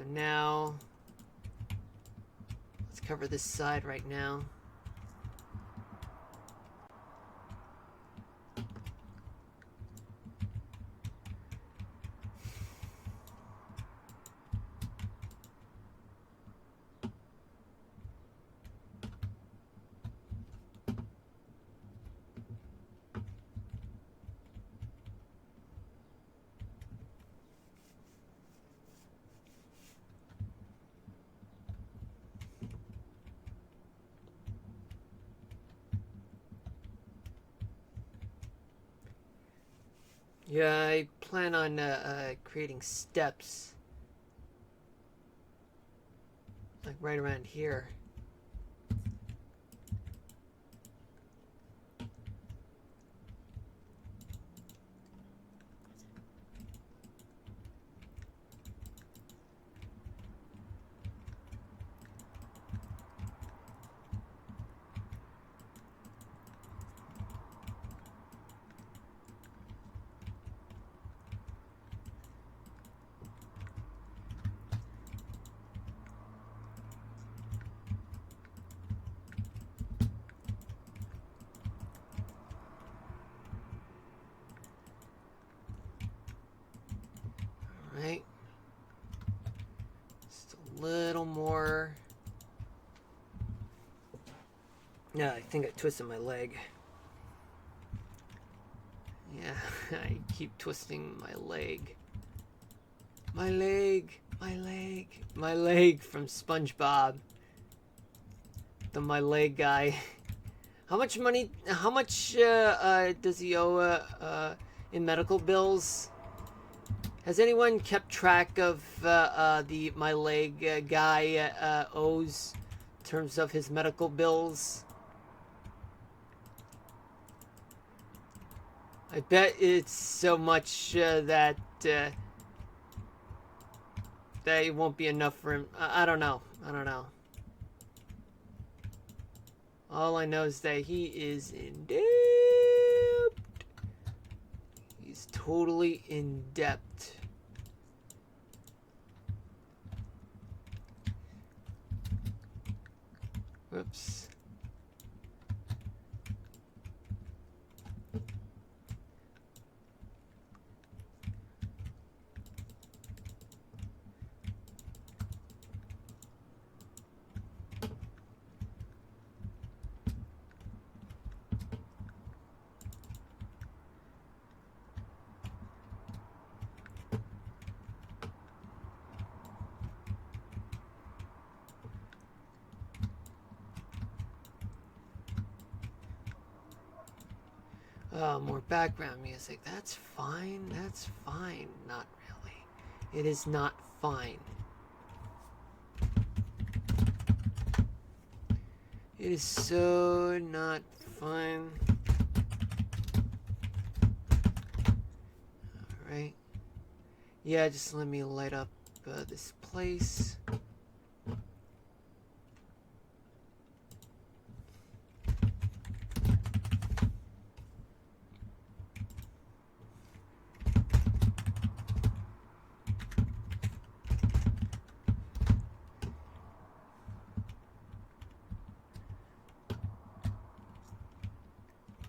so now let's cover this side right now. Yeah, I plan on creating steps, like right around here. Right? Just a little more. Yeah, I think I twisted my leg. Yeah, I keep twisting my leg. My leg, my leg, my leg from SpongeBob. The my leg guy. How much money, how much does he owe in medical bills? Has anyone kept track of the my leg guy owes in terms of his medical bills? I bet it's so much that that it won't be enough for him. I don't know. I don't know. All I know is that he is in debt. He's totally in debt. Whoops. More background music. That's fine. That's fine. Not really. It is not fine. It is so not fine. Alright. Yeah, just let me light up this place.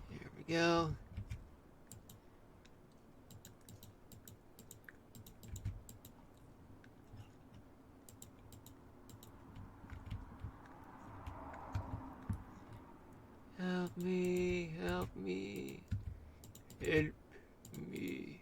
Here we go. Help me, help me, help me.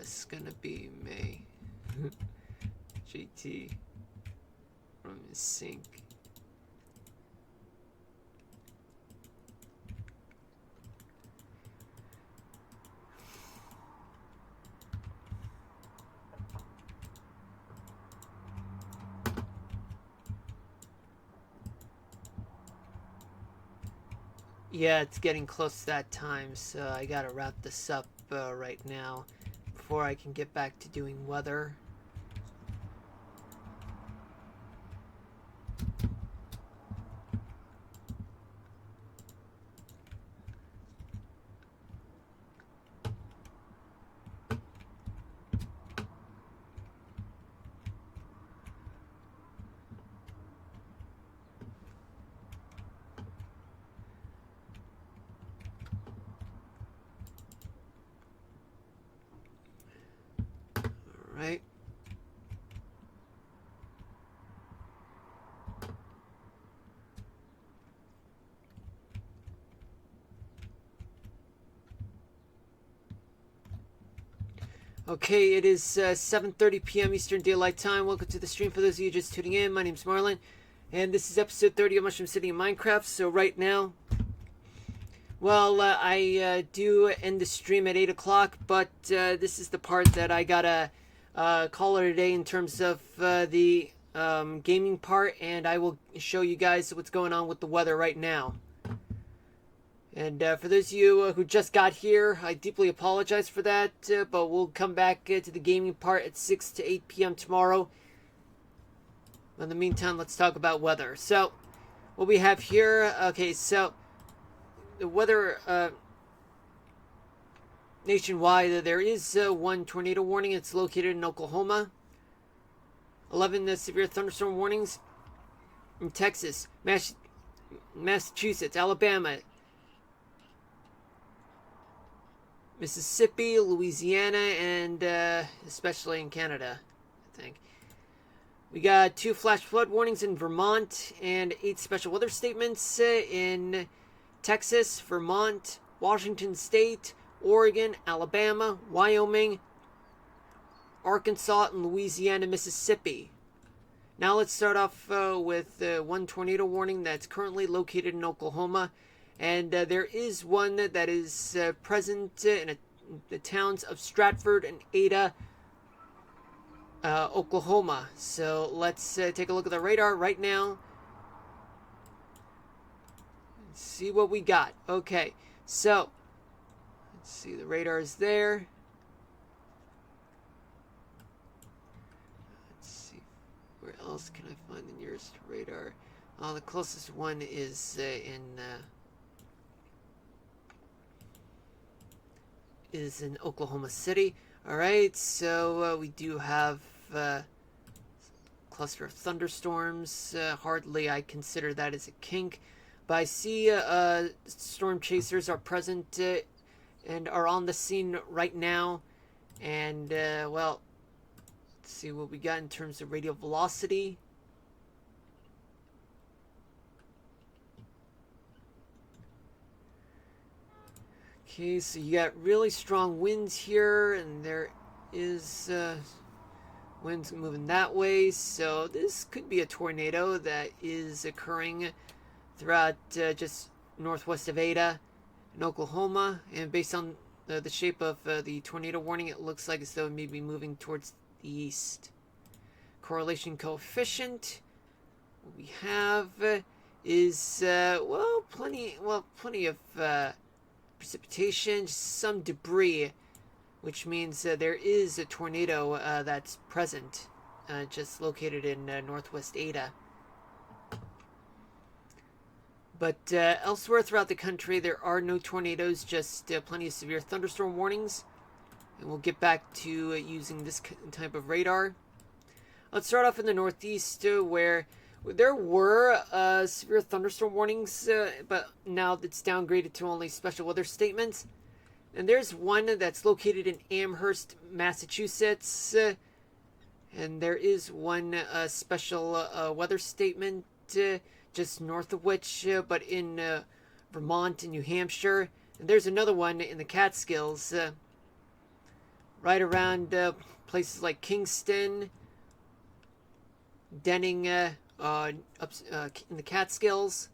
it's gonna be May. JT from sync. Yeah, it's getting close to that time, so I gotta wrap this up right now before I can get back to doing weather. Right. Okay, it is 7:30 p.m. Eastern Daylight Time. Welcome to the stream. For those of you just tuning in, my name's Marlon, and this is episode 30 of Mushroom City in Minecraft. So right now, well, I do end the stream at 8 o'clock, but this is the part that I gotta call it a day in terms of the gaming part, and I will show you guys what's going on with the weather right now. And for those of you who just got here, I deeply apologize for that, but we'll come back to the gaming part at 6 to 8 p.m. tomorrow. In the meantime, let's talk about weather. So, what we have here, okay, so the weather nationwide, there is one tornado warning. It's located in Oklahoma. 11 severe thunderstorm warnings in Texas, Massachusetts, Alabama, Mississippi, Louisiana, and especially in Canada, I think. We got 2 flash flood warnings in Vermont and 8 special weather statements in Texas, Vermont, Washington State, Oregon, Alabama, Wyoming, Arkansas, and Louisiana, Mississippi. Now let's start off with one tornado warning that's currently located in Oklahoma. And there is one that is present in the towns of Stratford and Ada, Oklahoma. So let's take a look at the radar right now. Let's see what we got. Okay, so let's see, the radar is there. Let's see, where else can I find the nearest radar? The closest one is in Oklahoma City. Alright, so we do have a cluster of thunderstorms. Hardly I consider that as a kink, but I see storm chasers are present and are on the scene right now. And well, let's see what we got in terms of radial velocity. Okay, so you got really strong winds here, and there is winds moving that way, so this could be a tornado that is occurring throughout just northwest of Ada in Oklahoma. And based on the shape of the tornado warning, it looks like as though it may be moving towards the east. Correlation coefficient we have is plenty of precipitation, some debris, which means there is a tornado that's present, just located in northwest Ada. But elsewhere throughout the country, there are no tornadoes, just plenty of severe thunderstorm warnings. And we'll get back to using this type of radar. Let's start off in the northeast, where there were severe thunderstorm warnings, but now it's downgraded to only special weather statements. And there's one that's located in Amherst, Massachusetts. And there is one special weather statement just north of which, but in Vermont and New Hampshire. And there's another one in the Catskills. right around places like Kingston, Denning, in the Catskills.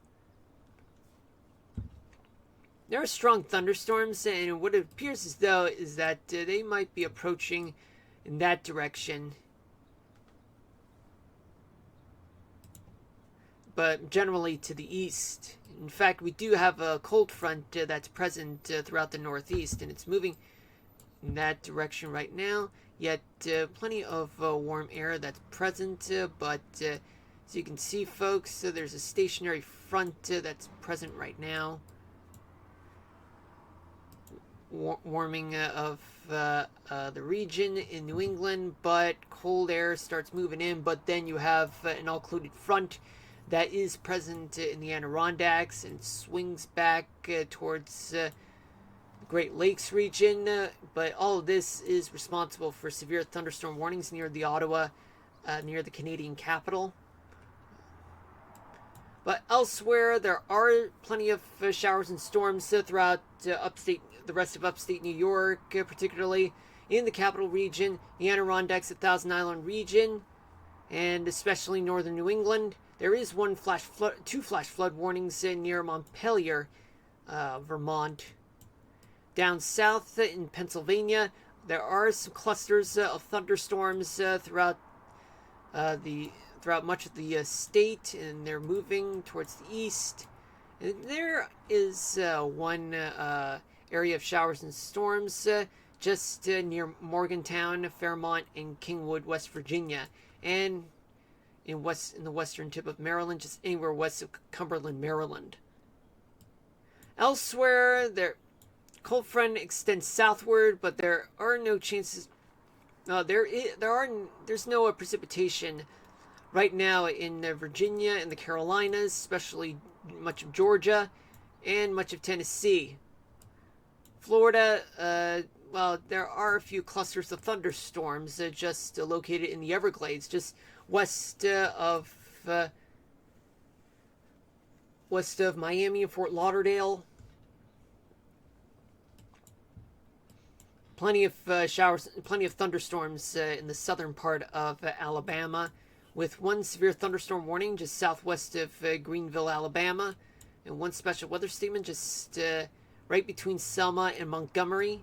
There are strong thunderstorms, and what it appears as though is that they might be approaching in that direction. But generally to the east. In fact, we do have a cold front that's present throughout the northeast, and it's moving in that direction right now. Yet plenty of warm air that's present, but as you can see, folks, there's a stationary front that's present right now. Warming of the region in New England, but cold air starts moving in. But then you have an occluded front that is present in the Adirondacks and swings back towards the Great Lakes region. But all of this is responsible for severe thunderstorm warnings near the Ottawa, near the Canadian capital. But elsewhere, there are plenty of showers and storms throughout the rest of upstate New York, particularly in the capital region, the Adirondacks, the Thousand Island region, and especially northern New England. There is two flash flood warnings near Montpelier, Vermont. Down south in Pennsylvania, there are some clusters of thunderstorms throughout much of the state, and they're moving towards the east. And there is one area of showers and storms just near Morgantown, Fairmont, and Kingwood, West Virginia, and in the western tip of Maryland, just anywhere west of Cumberland, Maryland. Elsewhere, cold front extends southward, but there are no chances. There's no precipitation right now in Virginia and the Carolinas, especially much of Georgia and much of Tennessee. Florida, well, there are a few clusters of thunderstorms just located in the Everglades, just west of Miami and Fort Lauderdale. Plenty of showers, plenty of thunderstorms in the southern part of Alabama, with one severe thunderstorm warning just southwest of Greenville, Alabama, and one special weather statement just right between Selma and Montgomery.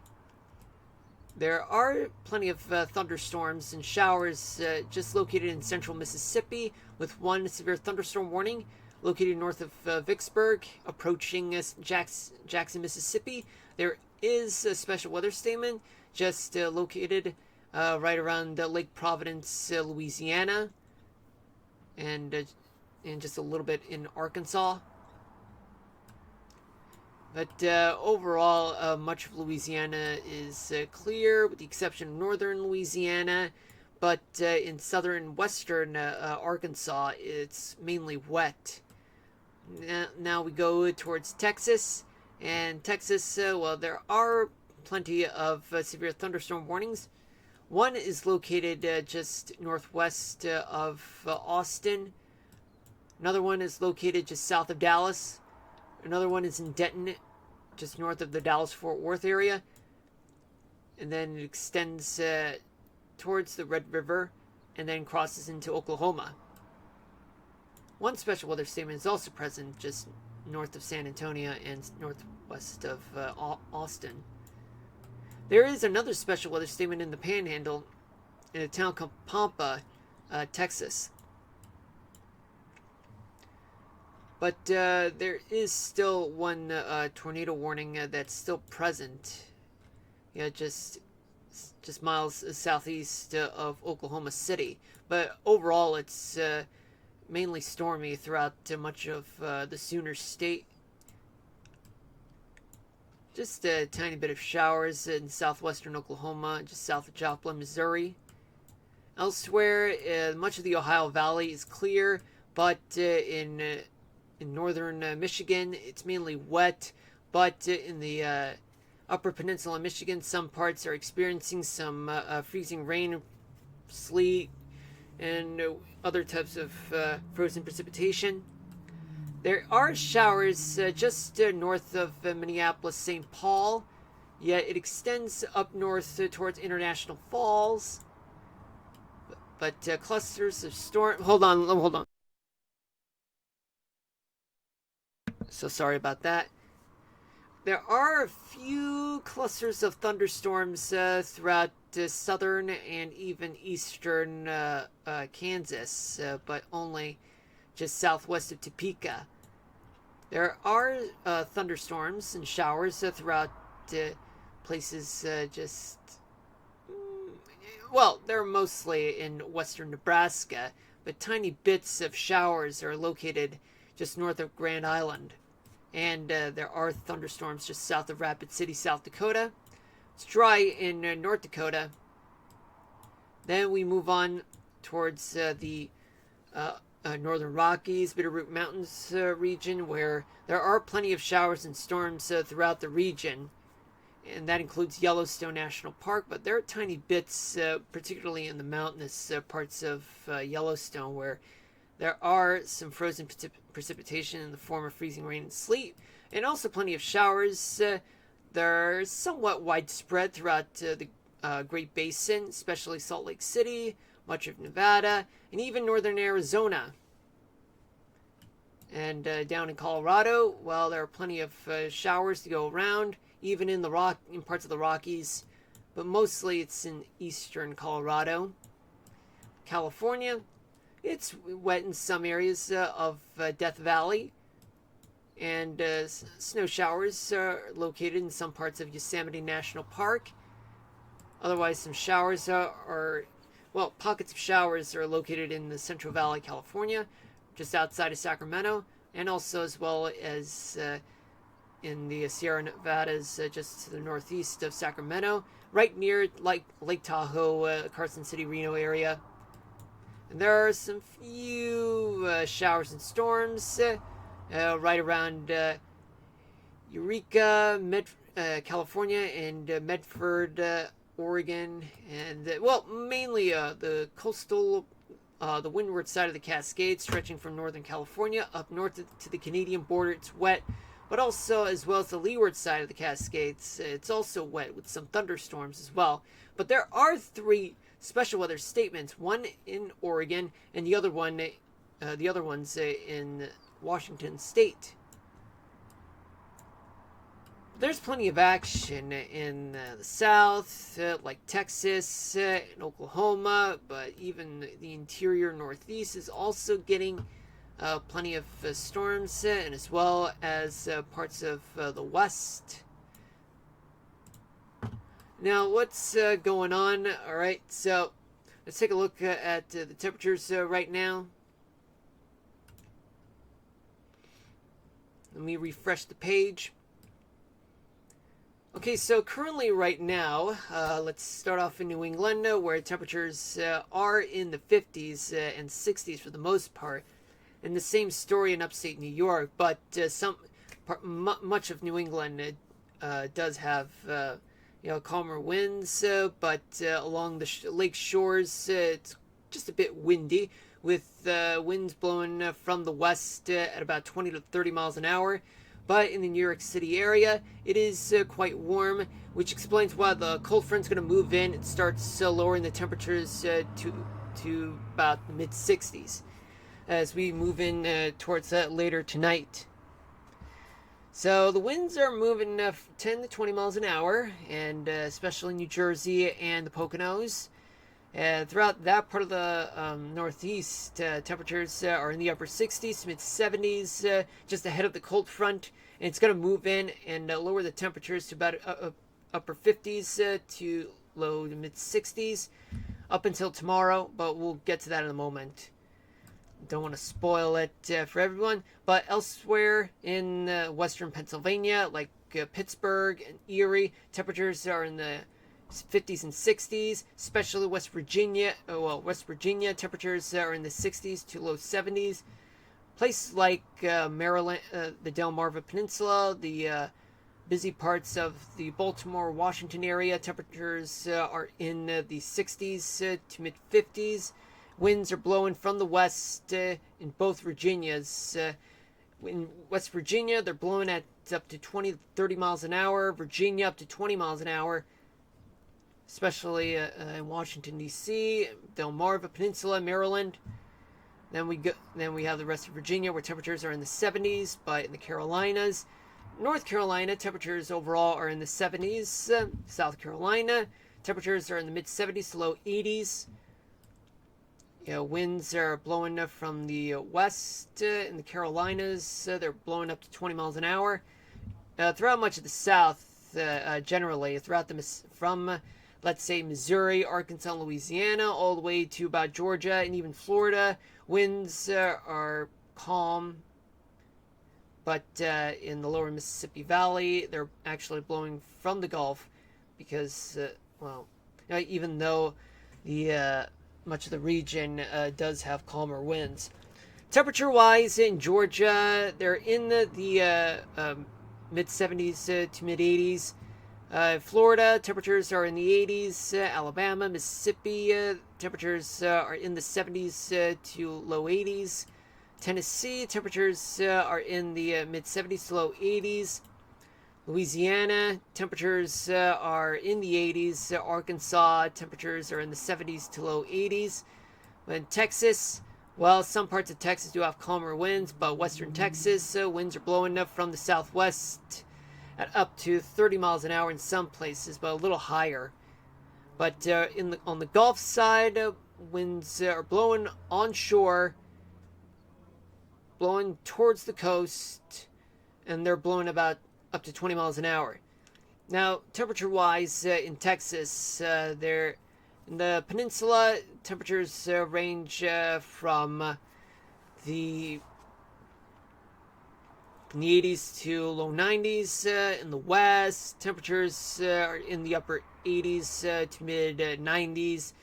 There are plenty of thunderstorms and showers just located in central Mississippi, with one severe thunderstorm warning located north of Vicksburg, approaching Jackson, Mississippi. There is a special weather statement just located right around Lake Providence, Louisiana, and just a little bit in Arkansas. But overall, much of Louisiana is clear, with the exception of northern Louisiana. But in southern and western Arkansas, it's mainly wet. Now we go towards Texas. And Texas, well, there are plenty of severe thunderstorm warnings. One is located just northwest of Austin. Another one is located just south of Dallas. Another one is in Denton, just north of the Dallas-Fort Worth area. And then it extends towards the Red River and then crosses into Oklahoma. One special weather statement is also present just north of San Antonio and northwest of Austin. There is another special weather statement in the Panhandle in a town called Pampa, Texas. But there is still one tornado warning that's still present. Yeah, just miles southeast of Oklahoma City. But overall, it's mainly stormy throughout much of the Sooner State. Just a tiny bit of showers in southwestern Oklahoma, just south of Joplin, Missouri. Elsewhere, much of the Ohio Valley is clear, but in northern Michigan, it's mainly wet. But in the upper peninsula of Michigan, some parts are experiencing some freezing rain, sleet, and other types of frozen precipitation. There are showers just north of Minneapolis, St. Paul, yet it extends up north towards International Falls. But clusters of storm. Hold on. So sorry about that. There are a few clusters of thunderstorms throughout southern and even eastern Kansas, but only just southwest of Topeka. There are thunderstorms and showers throughout places well, they're mostly in western Nebraska, but tiny bits of showers are located just north of Grand Island. And there are thunderstorms just south of Rapid City, South Dakota. It's dry in North Dakota. Then we move on towards the Northern Rockies, Bitterroot Mountains region, where there are plenty of showers and storms throughout the region. And that includes Yellowstone National Park, but there are tiny bits, particularly in the mountainous parts of Yellowstone, where there are some frozen precipitation in the form of freezing rain and sleet, and also plenty of showers. They're somewhat widespread throughout the Great Basin, especially Salt Lake City, much of Nevada, and even northern Arizona. And down in Colorado, well, there are plenty of showers to go around, even in parts of the Rockies, but mostly it's in eastern Colorado. California, it's wet in some areas of Death Valley, and snow showers are located in some parts of Yosemite National Park. Otherwise, some showers pockets of showers are located in the Central Valley, California, just outside of Sacramento, and also as well as in the Sierra Nevadas, just to the northeast of Sacramento, right near Lake Tahoe, Carson City, Reno area. And there are some few showers and storms right around Eureka, California, and Medford, Oregon, and mainly the coastal, the windward side of the Cascades, stretching from northern California up north to the Canadian border. It's wet, but also as well as the leeward side of the Cascades, it's also wet with some thunderstorms as well. But there are three special weather statements: one in Oregon, and the other one's in Washington State. There's plenty of action in the South, like Texas and Oklahoma, but even the interior Northeast is also getting plenty of storms, and as well as parts of the West. Now, what's going on? All right, so let's take a look at the temperatures right now. Let me refresh the page. Okay, so currently right now, let's start off in New England, where temperatures are in the 50s and 60s for the most part. And the same story in upstate New York, but much of New England does have calmer winds, but along the lake shores, it's just a bit windy, with winds blowing from the west at about 20 to 30 miles an hour. But in the New York City area, it is quite warm, which explains why the cold front's going to move in. It starts lowering the temperatures to about the mid-60s as we move in towards that later tonight. So the winds are moving 10 to 20 miles an hour, and especially New Jersey and the Poconos. Throughout that part of the Northeast, temperatures are in the upper 60s, mid 70s, just ahead of the cold front. And it's going to move in and lower the temperatures to about upper 50s to low to mid 60s up until tomorrow, but we'll get to that in a moment. Don't want to spoil it for everyone, but elsewhere in western Pennsylvania, like Pittsburgh and Erie, temperatures are in the 50s and 60s, especially West Virginia. West Virginia temperatures are in the 60s to low 70s. Places like Maryland, the Delmarva Peninsula, the busy parts of the Baltimore, Washington area, temperatures are in the 60s to mid 50s. Winds are blowing from the west in both Virginias. In West Virginia, they're blowing at up to 20, 30 miles an hour. Virginia up to 20 miles an hour, especially in Washington D.C., Delmarva Peninsula, Maryland. Then we have the rest of Virginia, where temperatures are in the 70s. But in the Carolinas, North Carolina, temperatures overall are in the 70s. South Carolina, temperatures are in the mid 70s to low 80s. Winds are blowing from the west in the Carolinas. They're blowing up to 20 miles an hour. Throughout much of the South, generally, from let's say Missouri, Arkansas, Louisiana, all the way to about Georgia and even Florida, winds are calm. But in the lower Mississippi Valley, they're actually blowing from the Gulf because, even though the much of the region does have calmer winds. Temperature-wise, in Georgia, they're in the mid-70s to mid-80s. Florida, temperatures are in the 80s. Alabama, Mississippi, temperatures are in the 70s to low 80s. Tennessee, temperatures are in the mid-70s to low 80s. Louisiana, temperatures are in the 80s. Arkansas, temperatures are in the 70s to low 80s. In Texas, well, some parts of Texas do have calmer winds, but western Texas, winds are blowing up from the southwest at up to 30 miles an hour in some places, but a little higher. But on the Gulf side, winds are blowing onshore, blowing towards the coast, and they're blowing about up to 20 miles an hour. Now, temperature-wise, in Texas, they're in the peninsula, temperatures range from the 80s to low 90s. In the west, temperatures are in the upper 80s to mid 90s.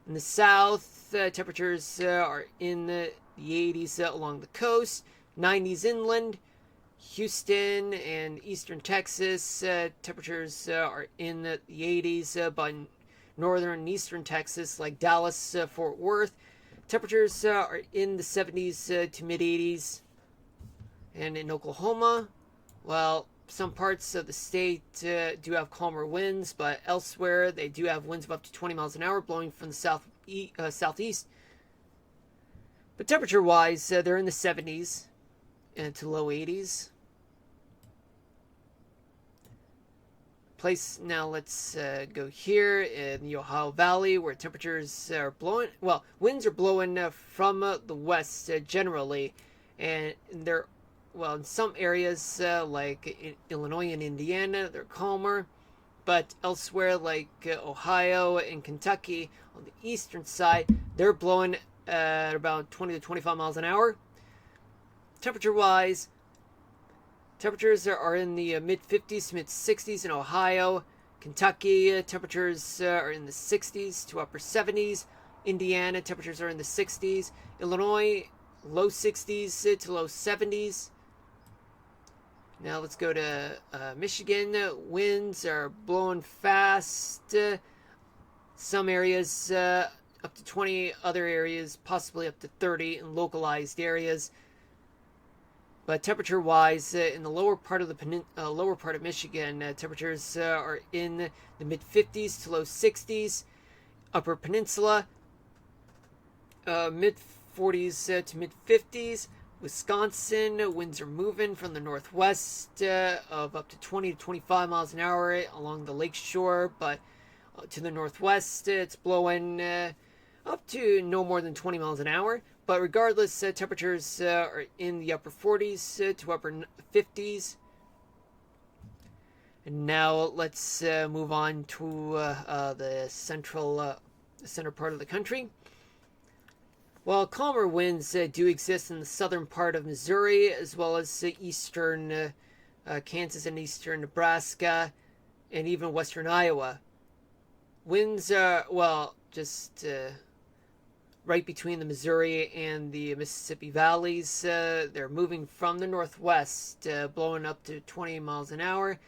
In the south, temperatures are in the 80s along the coast, 90s inland. Houston and eastern Texas, temperatures are in the 80s, but in northern and eastern Texas, like Dallas, Fort Worth, temperatures are in the 70s to mid 80s. And in Oklahoma, well, some parts of the state do have calmer winds, but elsewhere they do have winds of up to 20 miles an hour blowing from the southeast. But temperature-wise, they're in the 70s and to low 80s. Now let's go here in the Ohio Valley, where temperatures are blowing. Well, winds are blowing from the west generally, and they're in some areas like in Illinois and Indiana, they're calmer, but elsewhere like Ohio and Kentucky on the eastern side, they're blowing at about 20 to 25 miles an hour. Temperature-wise, temperatures are in the mid-50s to mid-60s in Ohio. Kentucky, temperatures are in the 60s to upper 70s. Indiana, temperatures are in the 60s. Illinois, low 60s to low 70s. Now let's go to Michigan. Winds are blowing fast. Some areas up to 20, other areas possibly up to 30 in localized areas. But temperature-wise, in the lower part of lower part of Michigan, temperatures are in the mid-50s to low 60s. Upper Peninsula, mid-40s to mid-50s. Wisconsin, winds are moving from the northwest of up to 20 to 25 miles an hour along the lake shore, but to the northwest, it's blowing up to no more than 20 miles an hour. But regardless, temperatures are in the upper 40s to upper 50s. And now let's move on to the center part of the country. While calmer winds do exist in the southern part of Missouri, as well as eastern Kansas and eastern Nebraska, and even western Iowa, winds are, just right between the Missouri and the Mississippi valleys. They're moving from the northwest, blowing up to 20 miles an hour.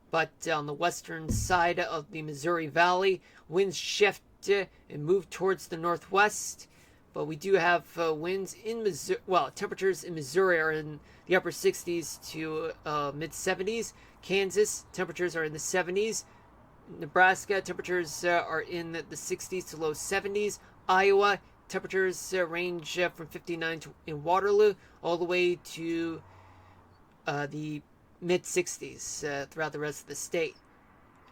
But on the western side of the Missouri Valley, winds shift and move towards the northwest, But we do have winds in Missouri. Well, temperatures in Missouri are in the upper 60s to mid 70s. Kansas temperatures are in the 70s. Nebraska temperatures are in the 60s to low 70s. Iowa temperatures range from 59 in Waterloo all the way to the mid 60s throughout the rest of the state.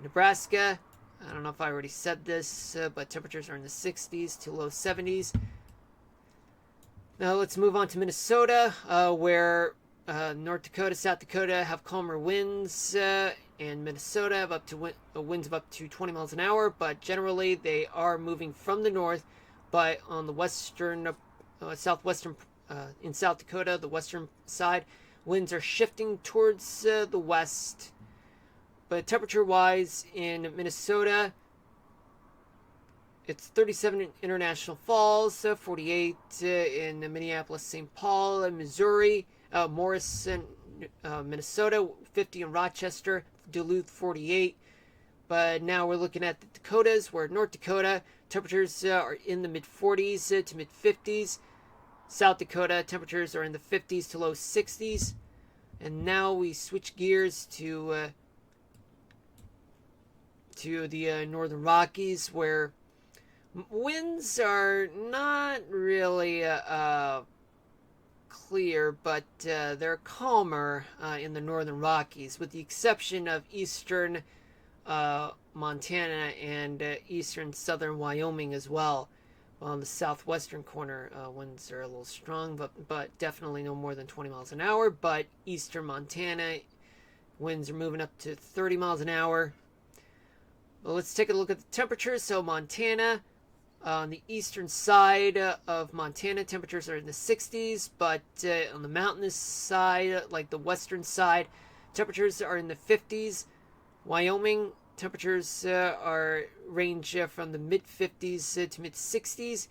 Nebraska, I don't know if I already said this, but temperatures are in the 60s to low 70s. Now let's move on to Minnesota, where North Dakota, South Dakota have calmer winds, and Minnesota have up to winds of up to 20 miles an hour, but generally they are moving from the north. But on the western, southwestern, in South Dakota, the western side, winds are shifting towards the west. But temperature-wise in Minnesota, it's 37 in International Falls, 48 in Minneapolis, St. Paul, and Missouri, Morrison, Minnesota, 50 in Rochester, Duluth, 48. But now we're looking at the Dakotas, where North Dakota temperatures are in the mid 40s to mid 50s. South Dakota temperatures are in the 50s to low 60s. And now we switch gears to the Northern Rockies, where winds are not really clear, but they're calmer in the Northern Rockies, with the exception of eastern Montana and eastern southern Wyoming as well. On the southwestern corner, winds are a little strong, but definitely no more than 20 miles an hour. But eastern Montana, winds are moving up to 30 miles an hour. Well, let's take a look at the temperatures. So Montana, on the eastern side of Montana, temperatures are in the 60s, but on the mountainous side, like the western side, temperatures are in the 50s. Wyoming, temperatures are range from the mid 50s to mid 60s.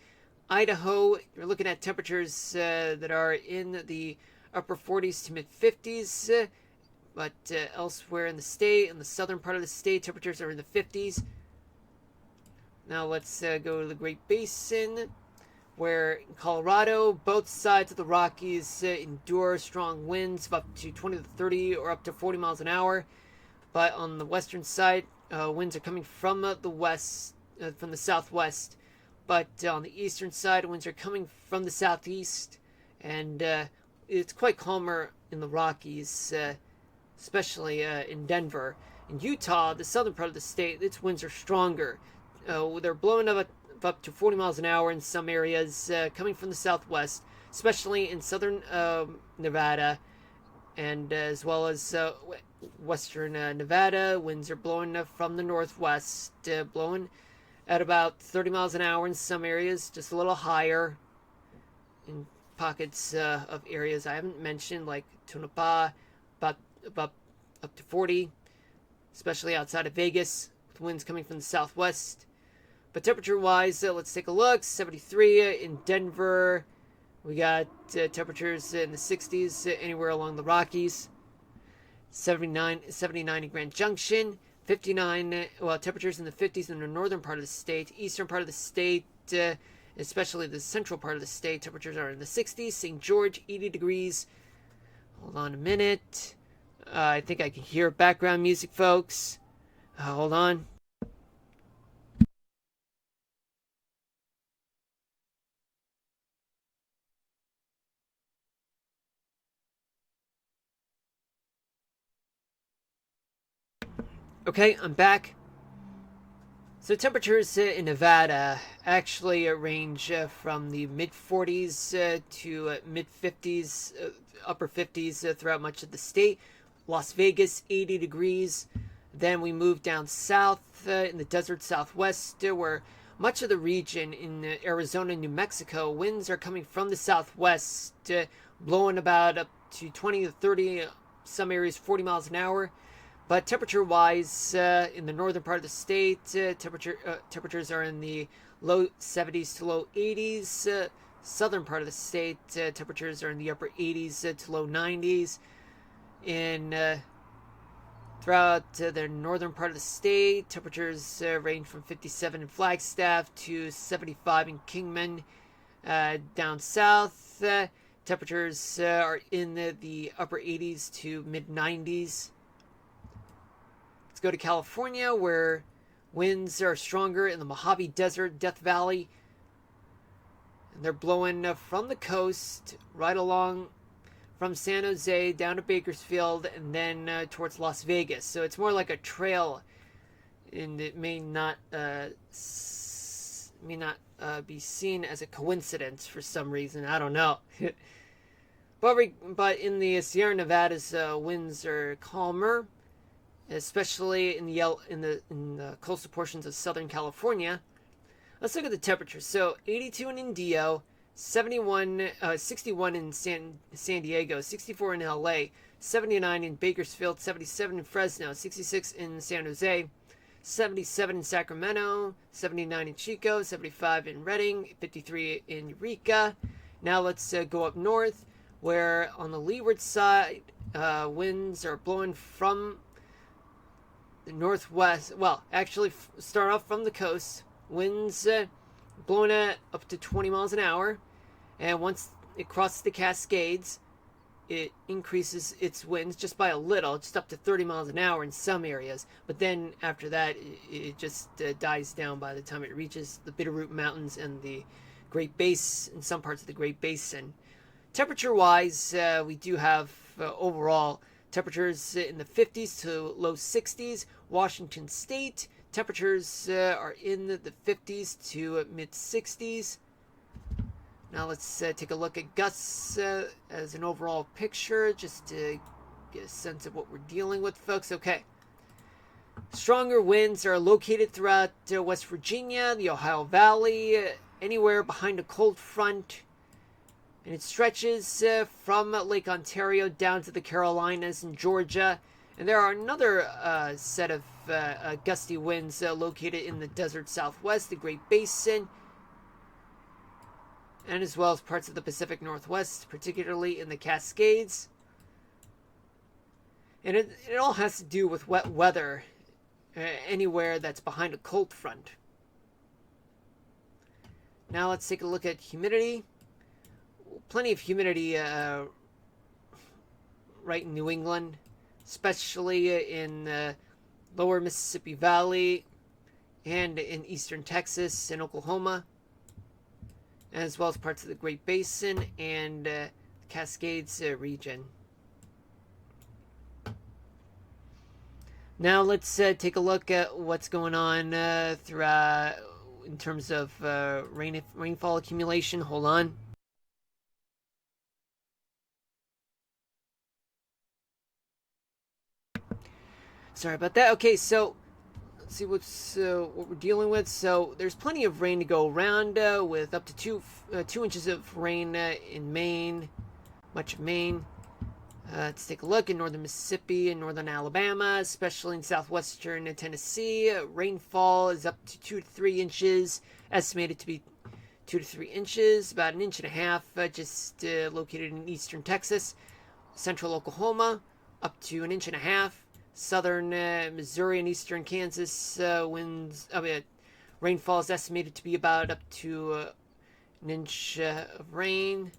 Idaho, you're looking at temperatures that are in the upper 40s to mid 50s. But elsewhere in the state, in the southern part of the state, temperatures are in the 50s. Now let's go to the Great Basin, where in Colorado, both sides of the Rockies endure strong winds of up to 20 to 30 or up to 40 miles an hour. But on the western side, winds are coming from the west, from the southwest. But on the eastern side, winds are coming from the southeast. And it's quite calmer in the Rockies, especially in Denver. In Utah, the southern part of the state, its winds are stronger. They're blowing up to 40 miles an hour in some areas, coming from the southwest, especially in southern Nevada, and as well as western Nevada. Winds are blowing from the northwest, blowing at about 30 miles an hour in some areas, just a little higher in pockets of areas I haven't mentioned, like Tonopah, about up to 40, especially outside of Vegas, with winds coming from the southwest. But temperature-wise, let's take a look. 73 in Denver. We got temperatures in the 60s anywhere along the Rockies. 79 in Grand Junction. 59, temperatures in the 50s in the northern part of the state. Eastern part of the state, especially the central part of the state, temperatures are in the 60s. St. George, 80 degrees. Hold on a minute. I think I can hear background music, folks. Hold on. Okay, I'm back. So temperatures in Nevada actually range from the mid 40s to mid 50s, upper 50s throughout much of the state. Las Vegas, 80 degrees. Then we move down south in the desert southwest, where much of the region in Arizona and New Mexico, winds are coming from the southwest, blowing about up to 20 to 30, some areas 40 miles an hour. But temperature-wise, in the northern part of the state, temperatures are in the low 70s to low 80s. Southern part of the state, temperatures are in the upper 80s to low 90s. Throughout the northern part of the state, temperatures range from 57 in Flagstaff to 75 in Kingman. Down south, temperatures are in the upper 80s to mid 90s. Let's go to California, where winds are stronger in the Mojave Desert, Death Valley. And they're blowing from the coast right along from San Jose down to Bakersfield and then towards Las Vegas. So it's more like a trail, and it may not be seen as a coincidence for some reason. I don't know. But in the Sierra Nevadas, winds are calmer, especially in the coastal portions of Southern California. Let's look at the temperatures. So 82 in Indio, 61 in San Diego, 64 in LA, 79 in Bakersfield, 77 in Fresno, 66 in San Jose, 77 in Sacramento, 79 in Chico, 75 in Redding, 53 in Eureka. Now let's go up north, where on the leeward side, winds are blowing from the northwest. Well, actually, start off from the coast. Winds blowing at up to 20 miles an hour. And once it crosses the Cascades, it increases its winds just by a little, just up to 30 miles an hour in some areas. But then after that, it just dies down by the time it reaches the Bitterroot Mountains and the Great Basin, in some parts of the Great Basin. Temperature-wise, we do have overall temperatures in the 50s to low 60s. Washington State, temperatures are in the 50s to mid 60s. Now let's take a look at gusts as an overall picture, just to get a sense of what we're dealing with, folks. Okay. Stronger winds are located throughout West Virginia, the Ohio Valley, anywhere behind a cold front. And it stretches from Lake Ontario down to the Carolinas and Georgia. And there are another set of gusty winds located in the desert southwest, the Great Basin, and as well as parts of the Pacific Northwest, particularly in the Cascades. And it all has to do with wet weather anywhere that's behind a cold front. Now let's take a look at humidity. Plenty of humidity right in New England, especially in lower Mississippi Valley and in eastern Texas and Oklahoma, as well as parts of the Great Basin and the Cascades region. Now let's take a look at what's going on throughout in terms of rainfall accumulation. Hold on. Sorry about that. Okay, so let's see what we're dealing with. So there's plenty of rain to go around, with up to 2 inches of rain in Maine, much of Maine. Let's take a look in northern Mississippi and northern Alabama, especially in southwestern Tennessee. Rainfall is up to 2 to 3 inches, estimated to be 2 to 3 inches, about 1.5 inches, just located in eastern Texas. Central Oklahoma, up to 1.5 inches. Southern Missouri and eastern Kansas, rainfall is estimated to be about up to 1 inch of rain.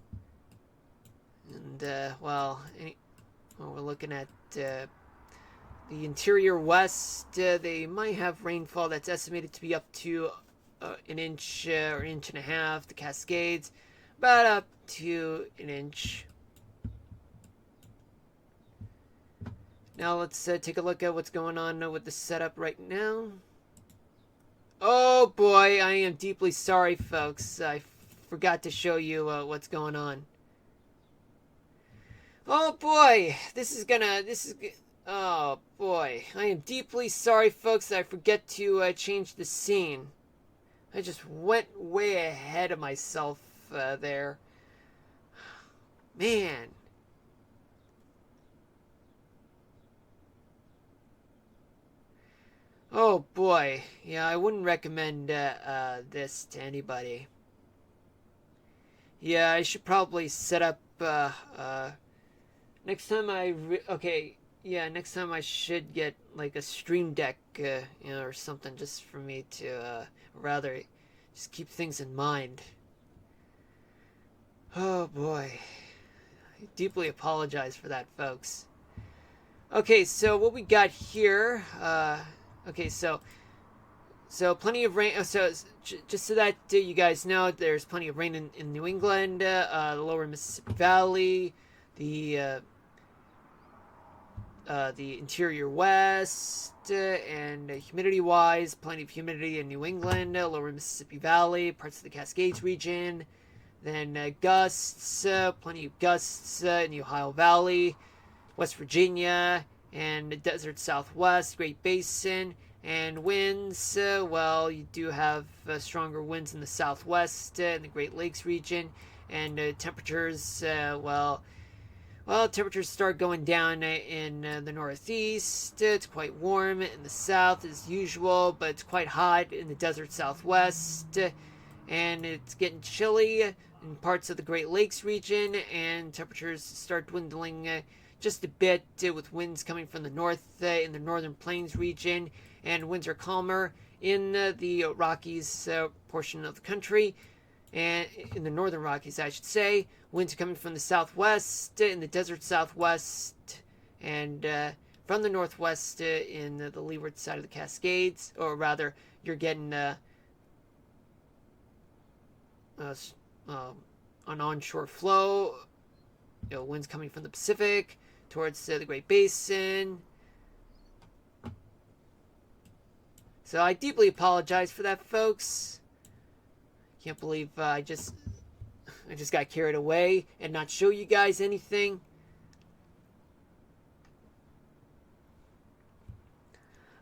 And, we're looking at the interior west. They might have rainfall that's estimated to be up to 1 inch or 1.5 inches. The Cascades, about up to 1 inch. Now let's take a look at what's going on with the setup right now. Oh boy, I am deeply sorry, folks. I forgot to show you what's going on. Oh boy, oh boy, I am deeply sorry, folks, that I forget to change the scene. I just went way ahead of myself there. Man. Oh boy, yeah, I wouldn't recommend this to anybody. Yeah, I should probably set up next time next time I should get like a stream deck, or something, just for me to rather just keep things in mind. Oh boy. I deeply apologize for that, folks. Okay, so what we got here, okay, so plenty of rain. Just so that you guys know, there's plenty of rain in New England, the lower Mississippi Valley, the the interior West, and humidity-wise, plenty of humidity in New England, lower Mississippi Valley, parts of the Cascades region. Then gusts, plenty of gusts in the Ohio Valley, West Virginia, and the desert Southwest, Great Basin. And winds, well, you do have stronger winds in the Southwest, in the Great Lakes region. And temperatures, well, temperatures start going down in the Northeast. It's quite warm in the South as usual, but it's quite hot in the desert Southwest. And it's getting chilly in parts of the Great Lakes region, and temperatures start dwindling just a bit with winds coming from the north in the northern plains region, and winds are calmer in the Rockies portion of the country, and in the northern Rockies, I should say. Winds are coming from the southwest in the desert Southwest, and from the northwest in the leeward side of the Cascades, or rather, you're getting an onshore flow, winds coming from the Pacific towards the Great Basin. So I deeply apologize for that, folks. Can't believe I just got carried away and not show you guys anything.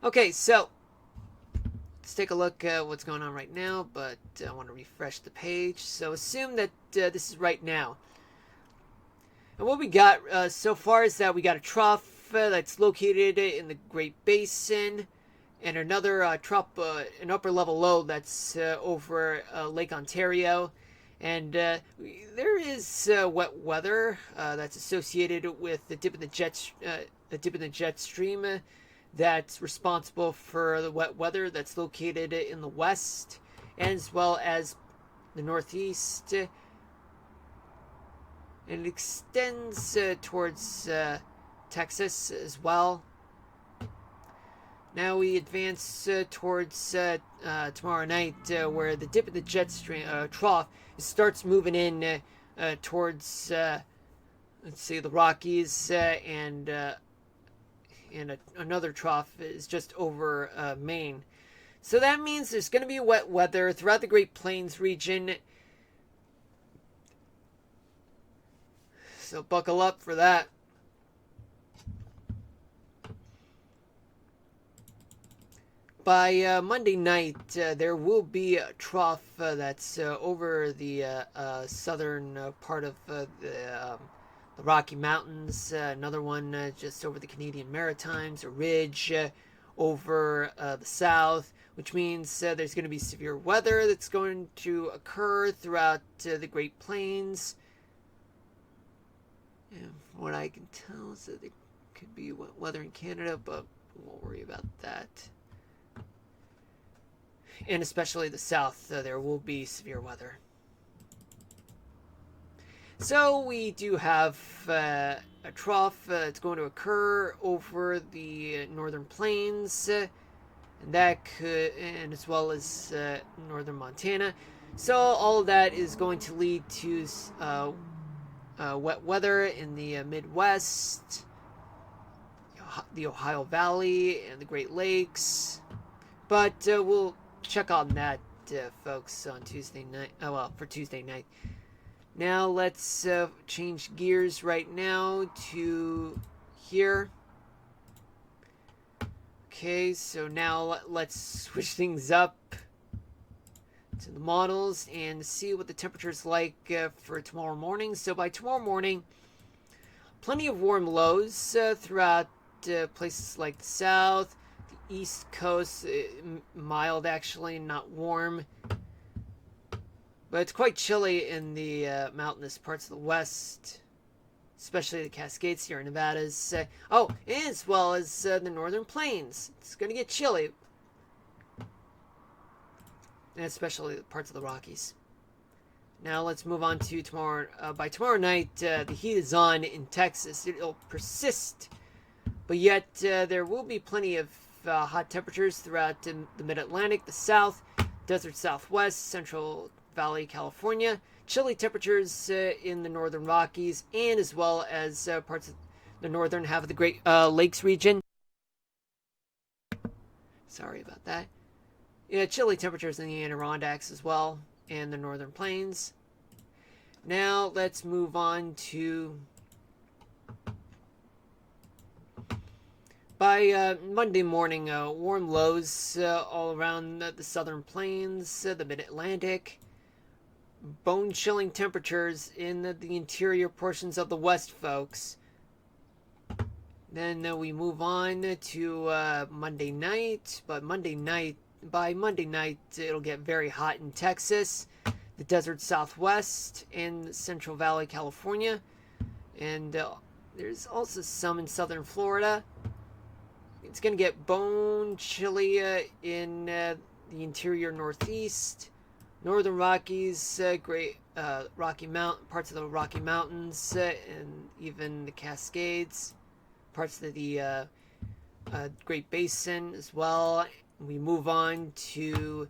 Okay, so let's take a look at what's going on right now, but I want to refresh the page. So assume that this is right now. And what we got so far is that we got a trough that's located in the Great Basin, and another trough, an upper level low that's over Lake Ontario. And there is wet weather that's associated with the dip in the jet stream that's responsible for the wet weather that's located in the west, as well as the northeast. And it extends towards Texas as well. Now we advance towards tomorrow night, where the dip in the jet stream trough starts moving in towards, let's see, the Rockies, and another trough is just over Maine. So that means there's going to be wet weather throughout the Great Plains region. So buckle up for that. By Monday night, there will be a trough that's over the southern part of the Rocky Mountains. Another one just over the Canadian Maritimes, a ridge over the south, which means there's going to be severe weather that's going to occur throughout the Great Plains. And from what I can tell, is that there could be wet weather in Canada, but we won't worry about that. And especially the south, there will be severe weather. So we do have a trough that's going to occur over the northern plains, and that could, and as well as northern Montana. So all of that is going to lead to wet weather in the Midwest, the Ohio Valley, and the Great Lakes. But we'll check on that, folks, on Tuesday night. Oh, well, for Tuesday night. Now let's change gears right now to here. Okay, so now let's switch things up to the models and see what the temperature is like for tomorrow morning. So by tomorrow morning, plenty of warm lows throughout places like the south, the east coast, mild actually, not warm. But it's quite chilly in the mountainous parts of the west, especially the Cascades, Sierra Nevadas. As well as the northern plains. It's going to get chilly. And especially parts of the Rockies. Now let's move on to tomorrow. By tomorrow night, the heat is on in Texas. It'll persist, but yet there will be plenty of hot temperatures throughout the Mid-Atlantic, the South, Desert Southwest, Central Valley, California. Chilly temperatures in the Northern Rockies, and as well as parts of the northern half of the Great Lakes region. Sorry about that. Yeah, chilly temperatures in the Adirondacks as well, and the Northern Plains. Now let's move on to by Monday morning, warm lows all around the Southern Plains, the Mid-Atlantic. Bone-chilling temperatures in the interior portions of the West, folks. Then we move on to Monday night. But by Monday night, it'll get very hot in Texas, the Desert Southwest, and Central Valley, California. And there's also some in Southern Florida. It's going to get bone chilly in the interior Northeast, Northern Rockies, parts of the Rocky Mountains, and even the Cascades, parts of the Great Basin as well. We move on to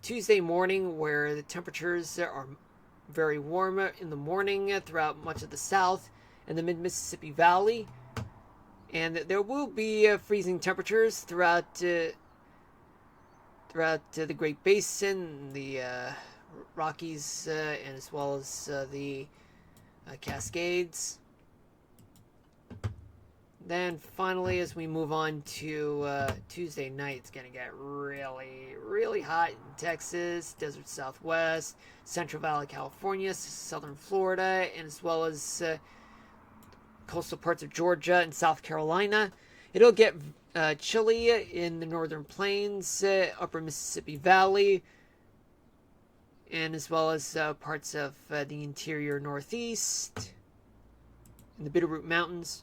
Tuesday morning, where the temperatures are very warm in the morning throughout much of the South and the Mid-Mississippi Valley. And there will be freezing temperatures throughout the Great Basin, the Rockies, and as well as the Cascades. Then finally, as we move on to Tuesday night, it's going to get really, really hot in Texas, Desert Southwest, Central Valley, California, Southern Florida, and as well as coastal parts of Georgia and South Carolina. It'll get chilly in the Northern Plains, Upper Mississippi Valley, and as well as parts of the interior Northeast and the Bitterroot Mountains.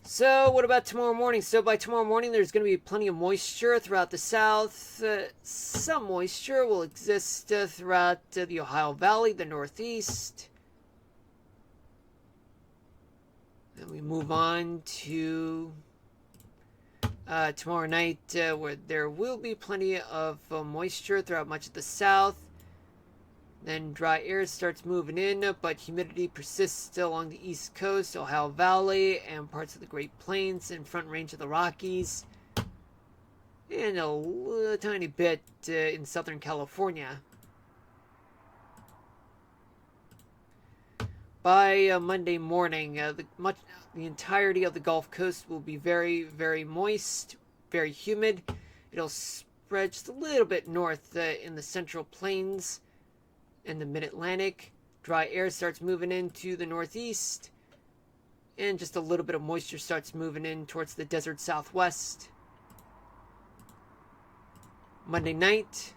So what about tomorrow morning? So by tomorrow morning, there's going to be plenty of moisture throughout the South. Some moisture will exist throughout the Ohio Valley, the Northeast. Then we move on to tomorrow night, where there will be plenty of moisture throughout much of the South. Then dry air starts moving in, but humidity persists along the East Coast, Ohio Valley, and parts of the Great Plains and Front Range of the Rockies, and a tiny bit in Southern California. By Monday morning, the entirety of the Gulf Coast will be very, very moist, very humid. It'll spread just a little bit north in the Central Plains and the Mid-Atlantic. Dry air starts moving into the Northeast, and just a little bit of moisture starts moving in towards the Desert Southwest. Monday night,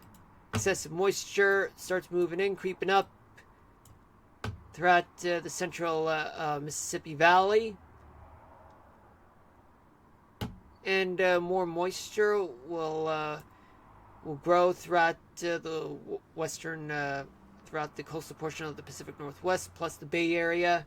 excessive moisture starts moving in, creeping up throughout the Central Mississippi Valley, and more moisture will grow throughout the western throughout the coastal portion of the Pacific Northwest, plus the Bay Area.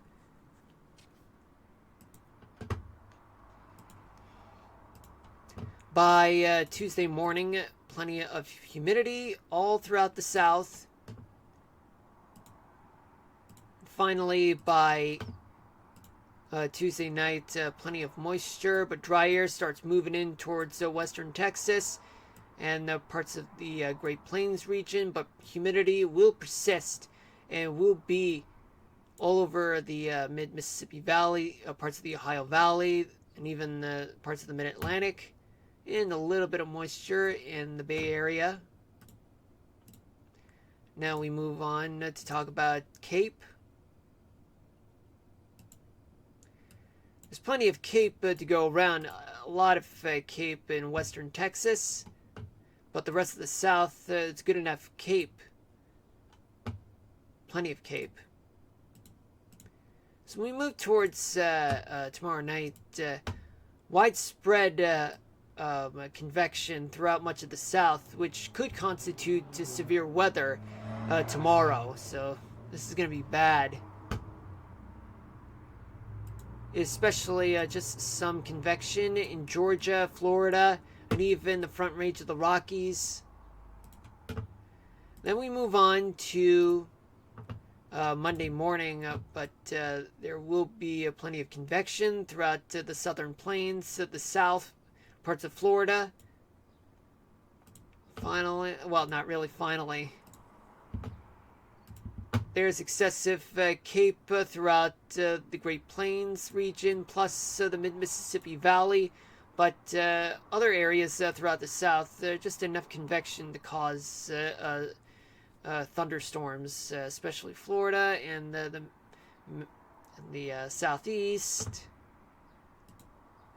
By Tuesday morning, plenty of humidity all throughout the South. Finally, by Tuesday night, plenty of moisture, but dry air starts moving in towards western Texas and parts of the Great Plains region, but humidity will persist and will be all over the mid-Mississippi Valley, parts of the Ohio Valley, and even parts of the Mid-Atlantic, and a little bit of moisture in the Bay Area. Now we move on to talk about Cape. There's plenty of Cape to go around, a lot of Cape in western Texas. But the rest of the South, it's good enough Cape. Plenty of Cape. So we move towards tomorrow night. Widespread convection throughout much of the south, which could constitute to severe weather tomorrow. So this is going to be bad. Especially just some convection in Georgia, Florida, and even the Front Range of the Rockies. Then we move on to Monday morning, but there will be plenty of convection throughout the southern plains, the south, parts of Florida. Finally, well, not really finally. There's excessive CAPE throughout the Great Plains region, plus the mid-Mississippi Valley. But other areas throughout the south, just enough convection to cause thunderstorms, especially Florida and the southeast.